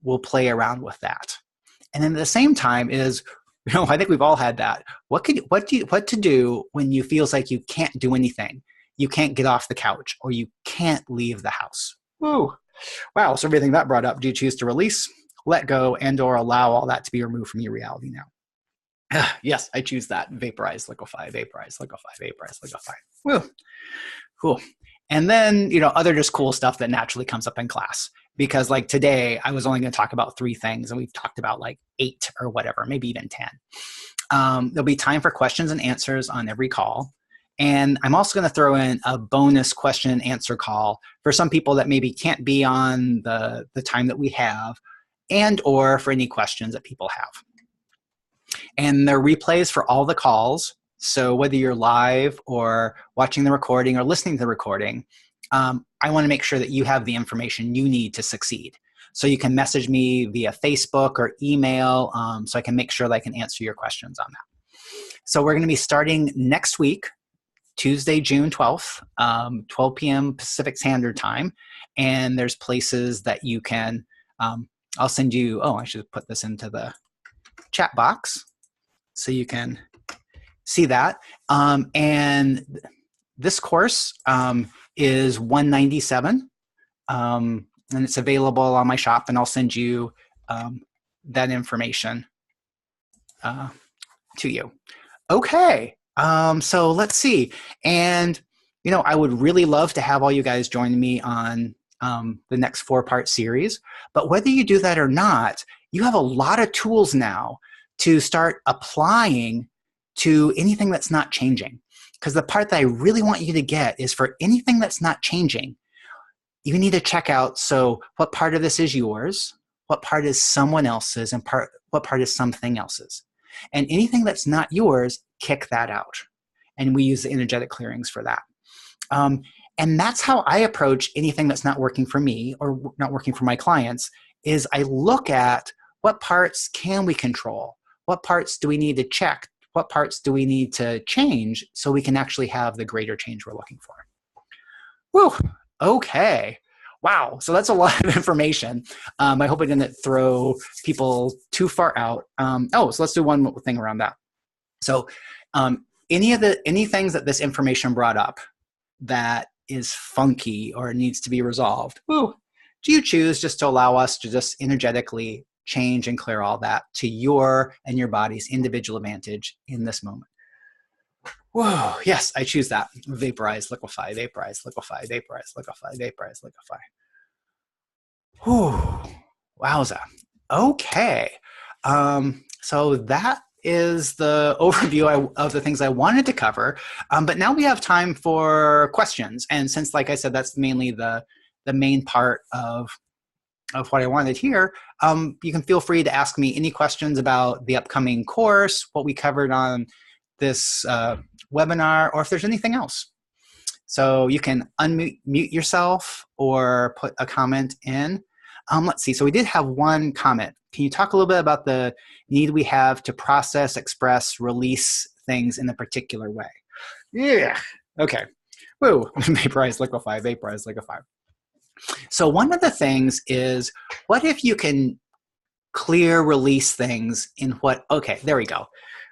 We'll play around with that. And then at the same time is, I think we've all had that. What to do when you feels like you can't do anything? You can't get off the couch, or you can't leave the house. Woo. Wow. So everything that brought up, do you choose to release, let go, and or allow all that to be removed from your reality now? Yes, I choose that. Vaporize, liquefy, vaporize, liquefy, vaporize, liquefy. Woo. Cool. And then, other just cool stuff that naturally comes up in class. Because like today, I was only going to talk about 3 things, and we've talked about like 8 or whatever, maybe even 10. There'll be time for questions and answers on every call. And I'm also going to throw in a bonus question and answer call for some people that maybe can't be on the time that we have, and or for any questions that people have. And there are replays for all the calls. So whether you're live or watching the recording or listening to the recording, I want to make sure that you have the information you need to succeed. So you can message me via Facebook or email, so I can make sure that I can answer your questions on that. So we're going to be starting next week, Tuesday, June 12th, 12 p.m. Pacific Standard Time. And there's places that you can, I'll send you, I should put this into the chat box so you can see that. And this course is $197, and it's available on my shop, and I'll send you that information to you. Okay, so let's see. And, I would really love to have all you guys join me on the next 4-part series. But whether you do that or not, you have a lot of tools now to start applying to anything that's not changing. Because the part that I really want you to get is for anything that's not changing, you need to check out, so what part of this is yours, what part is someone else's, and what part is something else's. And anything that's not yours, kick that out. And we use the energetic clearings for that. And that's how I approach anything that's not working for me or not working for my clients, is I look at what parts can we control? What parts do we need to check? What parts do we need to change so we can actually have the greater change we're looking for? Whew, okay. Wow, so that's a lot of information. I hope I didn't throw people too far out. So let's do one more thing around that. So any things that this information brought up that is funky or needs to be resolved, do you choose just to allow us to just energetically change and clear all that to your and your body's individual advantage in this moment? Whoa, yes, I choose that. Vaporize, liquefy, vaporize, liquefy, vaporize, liquefy, vaporize, liquefy. Whew, wowza. Okay, so that is the overview of the things I wanted to cover. But now we have time for questions. And since, like I said, that's mainly the main part of what I wanted here, you can feel free to ask me any questions about the upcoming course, what we covered on this webinar, or if there's anything else. So you can unmute yourself or put a comment in. Let's see, so we did have one comment. Can you talk a little bit about the need we have to process, express, release things in a particular way? Yeah, okay. Woo, vaporize, liquefy, vaporize, liquefy. So one of the things is, what if you can clear, release things in what, okay, there we go.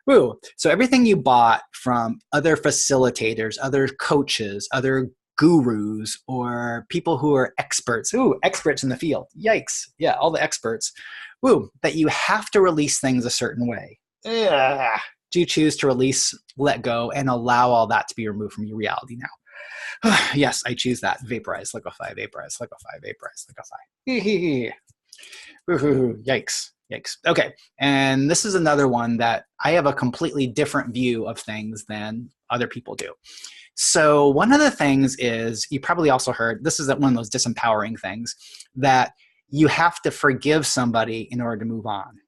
Woo. So everything you bought from other facilitators, other coaches, other gurus, or people who are experts, experts in the field, yikes, yeah, all the experts, that you have to release things a certain way. Ugh. Do you choose to release, let go, and allow all that to be removed from your reality now? Yes, I choose that. Vaporize, liquefy, vaporize, liquefy, vaporize, liquefy. Yikes, yikes. Okay, and this is another one that I have a completely different view of things than other people do. So one of the things is, you probably also heard, this is one of those disempowering things, that you have to forgive somebody in order to move on.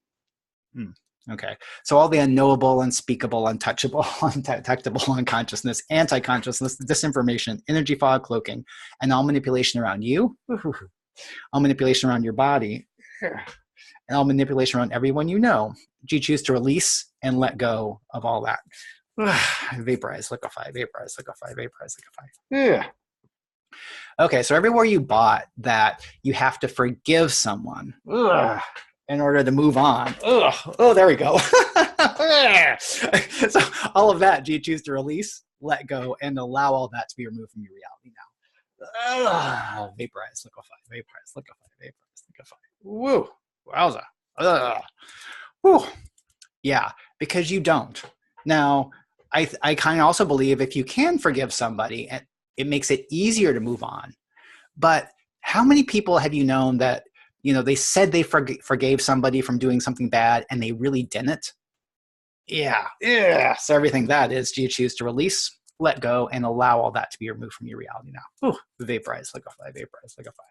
Okay, so all the unknowable, unspeakable, untouchable, undetectable, unconsciousness, anti-consciousness, disinformation, energy fog, cloaking, and all manipulation around you, all manipulation around your body, and all manipulation around everyone you know. Do you choose to release and let go of all that? Vaporize, liquefy, vaporize, liquefy, vaporize, liquefy. Okay, so everywhere you bought that you have to forgive someone in order to move on. Oh, there we go. So all of that, do you choose to release, let go, and allow all that to be removed from your reality now? Vaporize, liquefy, vaporize, liquefy, vaporize, liquefy. Woo, wowza. Woo. Yeah, because you don't. Now, I kind of also believe if you can forgive somebody, it makes it easier to move on. But how many people have you known that, they said they forgave somebody from doing something bad and they really didn't? Yeah. So everything that is, do you choose to release, let go, and allow all that to be removed from your reality now. Ooh, vaporize, liquefy, vaporize, liquefy.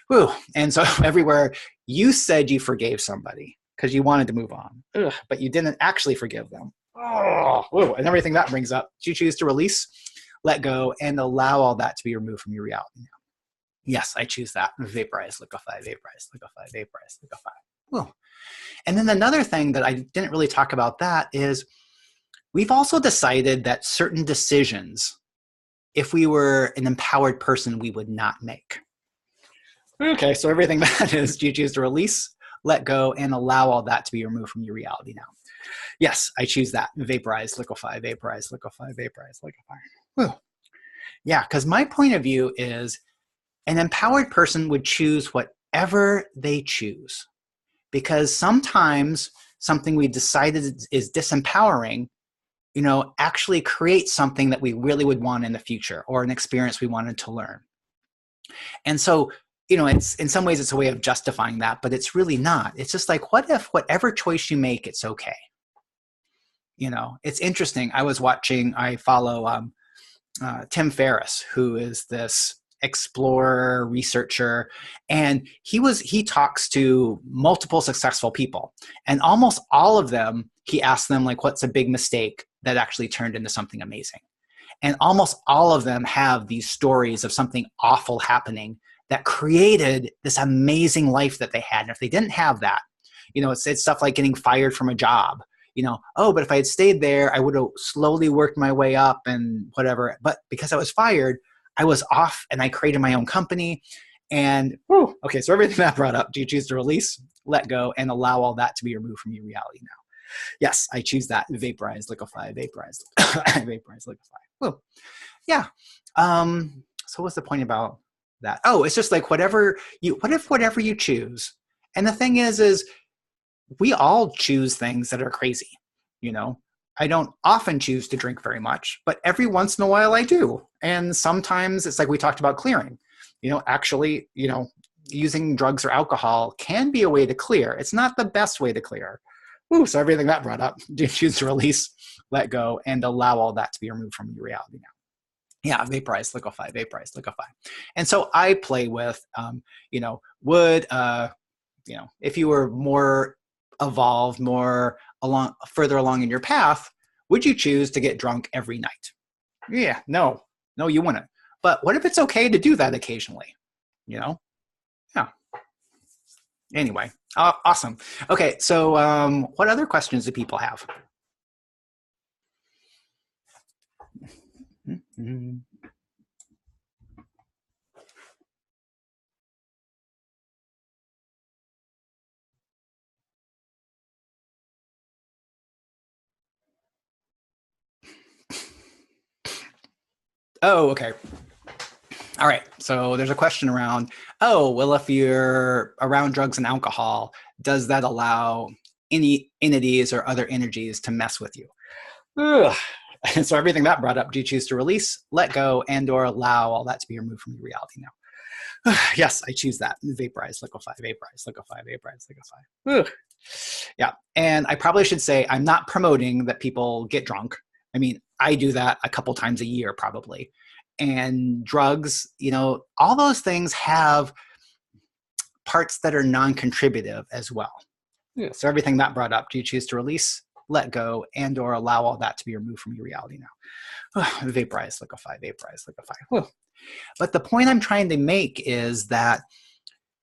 Woo. And so everywhere you said you forgave somebody because you wanted to move on, but you didn't actually forgive them. Oh, and everything that brings up, you choose to release, let go, and allow all that to be removed from your reality now. Yes, I choose that. Vaporize, liquefy, vaporize, liquefy, vaporize, liquefy. Woo. And then another thing that I didn't really talk about that is we've also decided that certain decisions, if we were an empowered person, we would not make. Okay, so everything that is, you choose to release, let go, and allow all that to be removed from your reality now. Yes, I choose that. Vaporize, liquefy, vaporize, liquefy, vaporize, liquefy. Whew. Yeah, because my point of view is an empowered person would choose whatever they choose. Because sometimes something we decided is disempowering, actually creates something that we really would want in the future, or an experience we wanted to learn. And so, it's in some ways it's a way of justifying that, but it's really not. It's just like, what if whatever choice you make, it's okay? It's interesting. I follow Tim Ferriss, who is this explorer, researcher, and he talks to multiple successful people, and almost all of them, he asks them, like, what's a big mistake that actually turned into something amazing? And almost all of them have these stories of something awful happening that created this amazing life that they had. And if they didn't have that, it's stuff like getting fired from a job. But if I had stayed there, I would have slowly worked my way up and whatever. But because I was fired, I was off and I created my own company. And okay, so everything that brought up, do you choose to release, let go, and allow all that to be removed from your reality now? Yes, I choose that. Vaporize, liquefy, vaporize, vaporize, liquefy. Whoa. Yeah. So what's the point about that? Oh, it's just like whatever you choose. And the thing is we all choose things that are crazy. I don't often choose to drink very much, but every once in a while I do. And sometimes it's like we talked about clearing. Actually, using drugs or alcohol can be a way to clear. It's not the best way to clear. Ooh, so everything that brought up, do you choose to release, let go, and allow all that to be removed from your reality now? Yeah, vaporize, liquefy, vaporize, liquefy. And so I play with, if you were more evolved, further along in your path, would you choose to get drunk every night? Yeah, no, you wouldn't. But what if it's okay to do that occasionally? Yeah. Anyway, awesome. Okay, so what other questions do people have? Mm-hmm. Oh, okay. All right. So there's a question around, if you're around drugs and alcohol, does that allow any entities or other energies to mess with you? Ugh. And so everything that brought up, do you choose to release, let go, and or allow all that to be removed from your reality now? Yes, I choose that. Vaporize, liquefy, vaporize, liquefy, vaporize, liquefy. Ugh. Yeah. And I probably should say I'm not promoting that people get drunk. I mean, I do that a couple times a year probably. And drugs, all those things have parts that are non-contributive as well. Yeah. So everything that brought up, do you choose to release, let go, and or allow all that to be removed from your reality now? Vaporize, liquefy, vaporize, liquefy. But the point I'm trying to make is that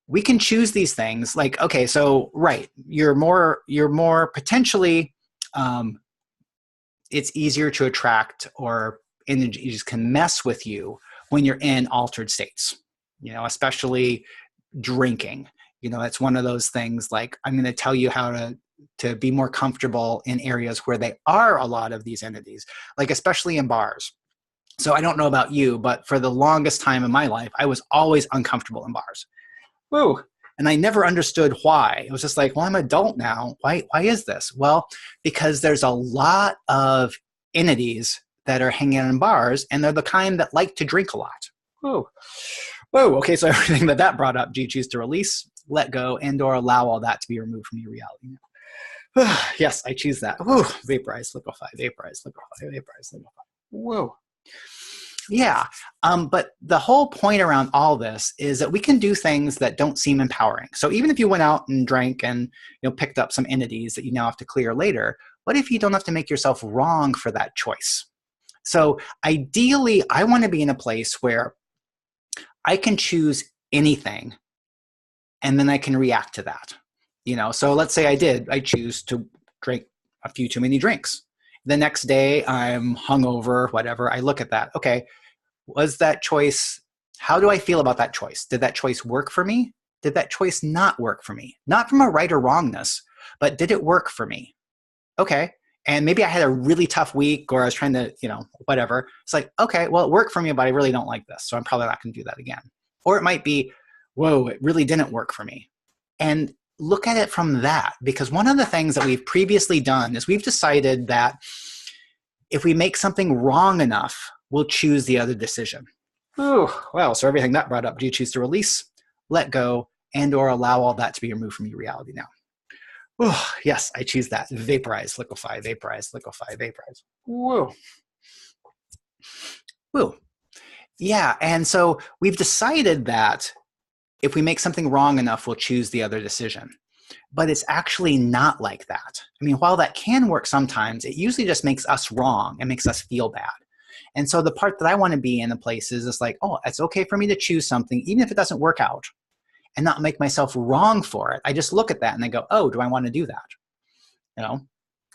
we can choose these things. Like, okay, so right, you're more potentially, it's easier to attract, or energies can mess with you when you're in altered states, especially drinking. It's one of those things, like, I'm going to tell you how to be more comfortable in areas where they are a lot of these entities, like especially in bars. So I don't know about you, but for the longest time in my life, I was always uncomfortable in bars. Woo. And I never understood why. It was just like, well, I'm an adult now. Why is this? Well, because there's a lot of entities that are hanging out in bars, and they're the kind that like to drink a lot. Whoa. Okay, so everything that brought up, do you choose to release, let go, and or allow all that to be removed from your reality now? Yes, I choose that. Whoa. Vaporize, liquefy, vaporize, liquefy, vaporize, liquefy. Whoa. Yeah. But the whole point around all this is that we can do things that don't seem empowering. So even if you went out and drank and picked up some entities that you now have to clear later, what if you don't have to make yourself wrong for that choice? So ideally, I want to be in a place where I can choose anything and then I can react to that. So let's say I choose to drink a few too many drinks. The next day I'm hungover, whatever. I look at that. Okay, was that choice, how do I feel about that choice? Did that choice work for me? Did that choice not work for me? Not from a right or wrongness, but did it work for me? Okay. And maybe I had a really tough week or I was trying to, whatever. It's like, okay, well, it worked for me, but I really don't like this. So I'm probably not going to do that again. Or it might be, whoa, it really didn't work for me. And look at it from that, because one of the things that we've previously done is we've decided that if we make something wrong enough, we'll choose the other decision. Ooh, well, so everything that brought up, do you choose to release, let go, and or allow all that to be removed from your reality now? Oh, yes, I choose that. Vaporize, liquefy, vaporize, liquefy, vaporize. Whoa. Whoa. Yeah, and so we've decided that if we make something wrong enough, we'll choose the other decision. But it's actually not like that. I mean, while that can work sometimes, it usually just makes us wrong and makes us feel bad. And so the part that I want to be in the place is like, oh, it's okay for me to choose something, even if it doesn't work out, and not make myself wrong for it. I just look at that and I go, oh, do I want to do that? Because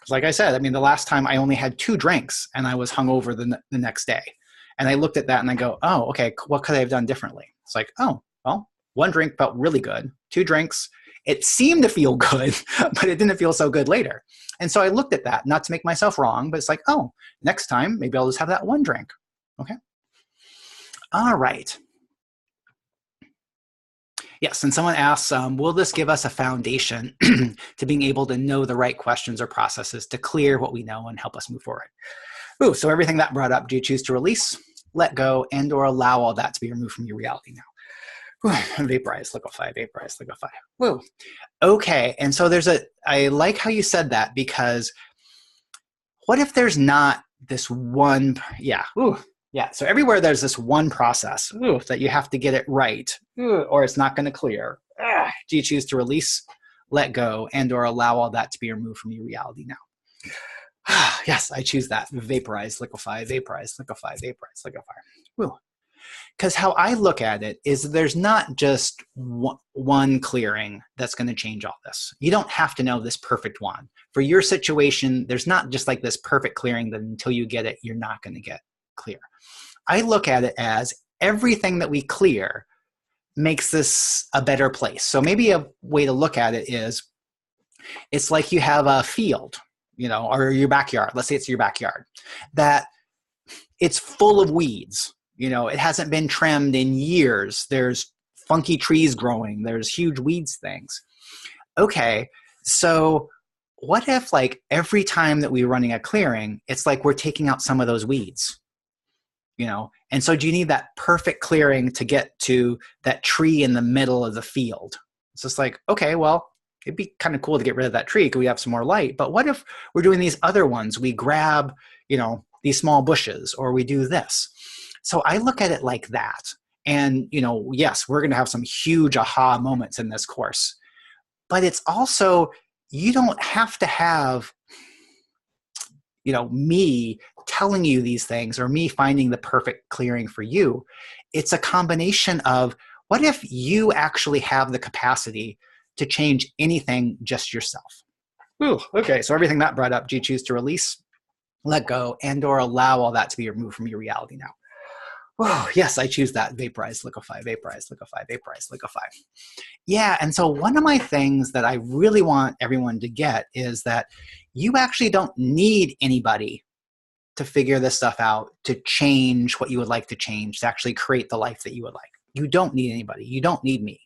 like I said, I mean, the last time I only had 2 drinks and I was hungover the next day. And I looked at that and I go, oh, okay, what could I have done differently? It's like, oh, well, 1 drink felt really good. 2 drinks, it seemed to feel good, but it didn't feel so good later. And so I looked at that, not to make myself wrong, but it's like, oh, next time, maybe I'll just have that 1 drink. Okay. All right. Yes, and someone asks, will this give us a foundation to being able to know the right questions or processes to clear what we know and help us move forward? Ooh, so everything that brought up, do you choose to release, let go, and or allow all that to be removed from your reality now? Vaporize, liquefy, vaporize, liquefy. Whoa. Okay, and so I like how you said that, because what if there's not this one, so everywhere there's this one process that you have to get it right, or it's not going to clear. Do you choose to release, let go, and or allow all that to be removed from your reality now? Yes, I choose that. Vaporize, liquefy, vaporize, liquefy, vaporize, liquefy. Woo. Because how I look at it is there's not just one clearing that's going to change all this. You don't have to know this perfect one. For your situation, there's not just like this perfect clearing that until you get it, you're not going to get clear. I look at it as everything that we clear makes this a better place. So maybe a way to look at it is it's like you have a field, or your backyard. Let's say it's your backyard, that it's full of weeds. It hasn't been trimmed in years. There's funky trees growing. There's huge weeds things. Okay, so what if like every time that we're running a clearing, it's like we're taking out some of those weeds? And so do you need that perfect clearing to get to that tree in the middle of the field? It's just like, okay, well, it'd be kind of cool to get rid of that tree. Could we have some more light? But what if we're doing these other ones? We grab, these small bushes, or we do this. So I look at it like that. And, yes, we're going to have some huge aha moments in this course. But it's also, you don't have to have, me telling you these things or me finding the perfect clearing for you. It's a combination of, what if you actually have the capacity to change anything just yourself? Ooh, okay, so everything that brought up, do you choose to release, let go, and or allow all that to be removed from your reality now? Oh, yes, I choose that. Vaporize, liquefy, vaporize, liquefy, vaporize, liquefy. Yeah, and so one of my things that I really want everyone to get is that you actually don't need anybody to figure this stuff out, to change what you would like to change, to actually create the life that you would like. You don't need anybody. You don't need me.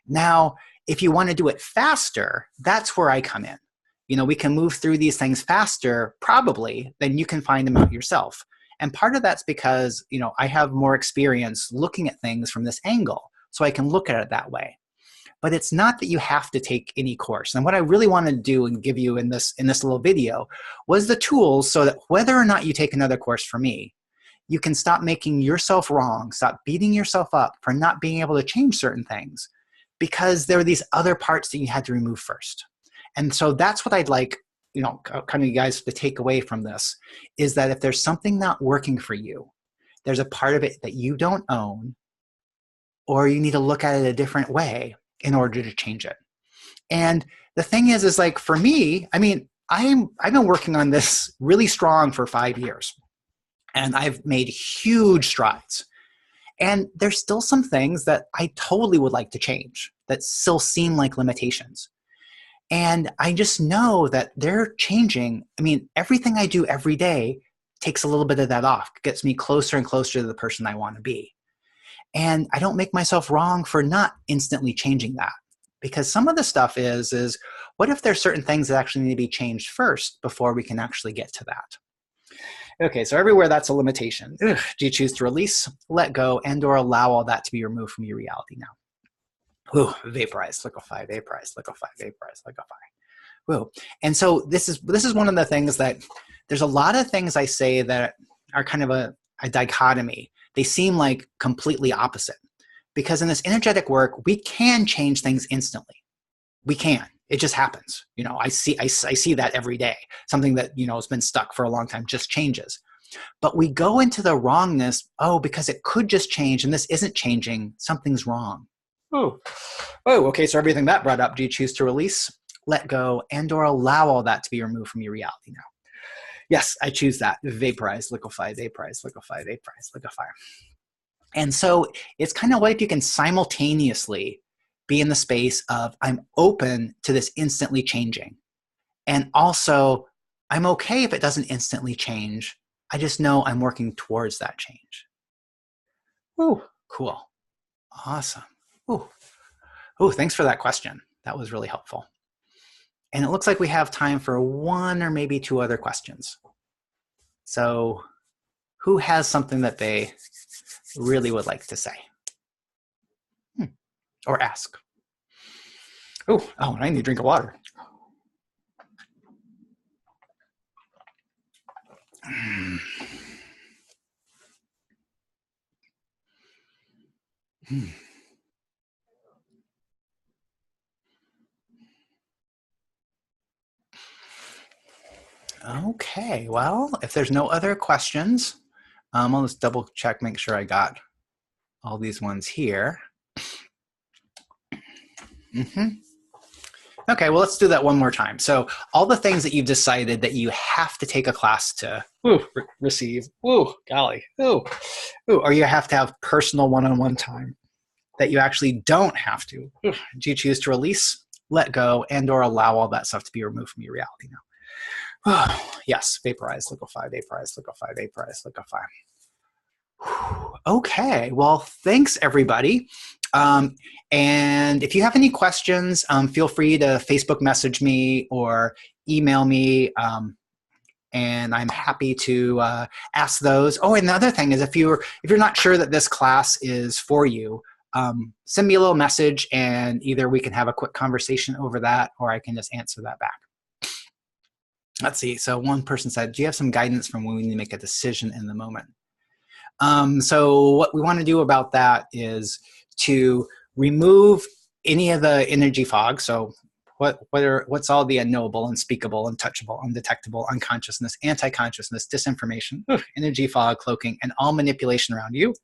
Now, if you want to do it faster, that's where I come in. We can move through these things faster, probably, than you can find them out yourself. And part of that's because, I have more experience looking at things from this angle, so I can look at it that way. But it's not that you have to take any course. And what I really want to do and give you in this little video was the tools so that whether or not you take another course from me, you can stop making yourself wrong, stop beating yourself up for not being able to change certain things, because there are these other parts that you had to remove first. And so that's what I'd like, kind of you guys to take away from this, is that if there's something not working for you, there's a part of it that you don't own, or you need to look at it a different way in order to change it. And the thing is like, for me, I mean, I've been working on this really strong for 5 years, and I've made huge strides. And there's still some things that I totally would like to change that still seem like limitations. And I just know that they're changing. I mean, everything I do every day takes a little bit of that off, gets me closer and closer to the person I want to be. And I don't make myself wrong for not instantly changing that. Because some of the stuff is what if there's certain things that actually need to be changed first before we can actually get to that? Okay, so everywhere that's a limitation. Do you choose to release, let go, and or allow all that to be removed from your reality now? Ooh, vaporize, liquefy, vaporize, liquefy, vaporize, liquefy. Whoa. And so this is one of the things that there's a lot of things I say that are kind of a dichotomy. They seem like completely opposite. Because in this energetic work, we can change things instantly. We can. It just happens. I see that every day. Something that, has been stuck for a long time just changes. But we go into the wrongness, because it could just change and this isn't changing, something's wrong. Okay, so everything that brought up, do you choose to release, let go, and or allow all that to be removed from your reality now? Yes, I choose that. Vaporize, liquefy, vaporize, liquefy, vaporize, liquefy. And so it's kind of what if you can simultaneously be in the space of I'm open to this instantly changing. And also I'm okay if it doesn't instantly change. I just know I'm working towards that change. Ooh, cool. Awesome. Ooh, thanks for that question. That was really helpful. And it looks like we have time for one or maybe two other questions. So who has something that they really would like to say or ask? Oh, I need a drink of water. Okay, well, if there's no other questions, I'll just double check, make sure I got all these ones here. Okay, well, let's do that one more time. So all the things that you've decided that you have to take a class to receive, golly, or you have to have personal one-on-one time that you actually don't have to. Do you choose to release, let go, and or allow all that stuff to be removed from your reality now? Yes, vaporize, liquefy, vaporize, liquefy, vaporize, liquefy. Okay, well, thanks everybody. And if you have any questions, feel free to Facebook message me or email me, and I'm happy to ask those. Oh, and the other thing is, if you're not sure that this class is for you, send me a little message, and either we can have a quick conversation over that, or I can just answer that back. Let's see. So one person said, do you have some guidance from when we need to make a decision in the moment? So what we want to do about that is to remove any of the energy fog. So what's all the unknowable, unspeakable, untouchable, undetectable, unconsciousness, anti-consciousness, disinformation, energy fog, cloaking, and all manipulation around you,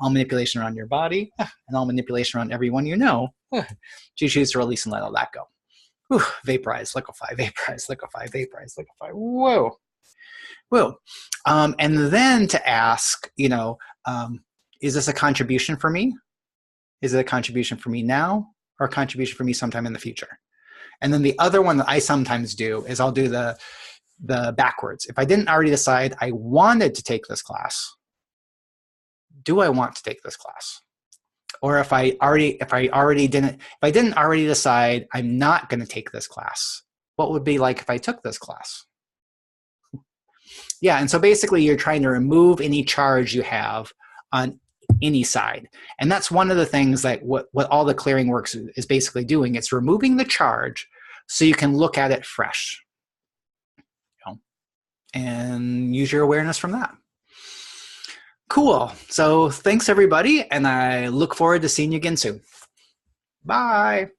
all manipulation around your body, and all manipulation around everyone you know. Do you choose to release and let all that go? Vaporize, liquefy, vaporize, liquefy, vaporize, liquefy. Whoa. And then to ask, is this a contribution for me? Is it a contribution for me now, or a contribution for me sometime in the future? And then the other one that I sometimes do is I'll do the backwards. If I didn't already decide I wanted to take this class, do I want to take this class? Or if I didn't already decide I'm not going to take this class, what would it be like if I took this class? Yeah, and so basically you're trying to remove any charge you have on any side. And that's one of the things that what all the clearing works is basically doing. It's removing the charge so you can look at it fresh, and use your awareness from that. Cool. So thanks, everybody, and I look forward to seeing you again soon. Bye.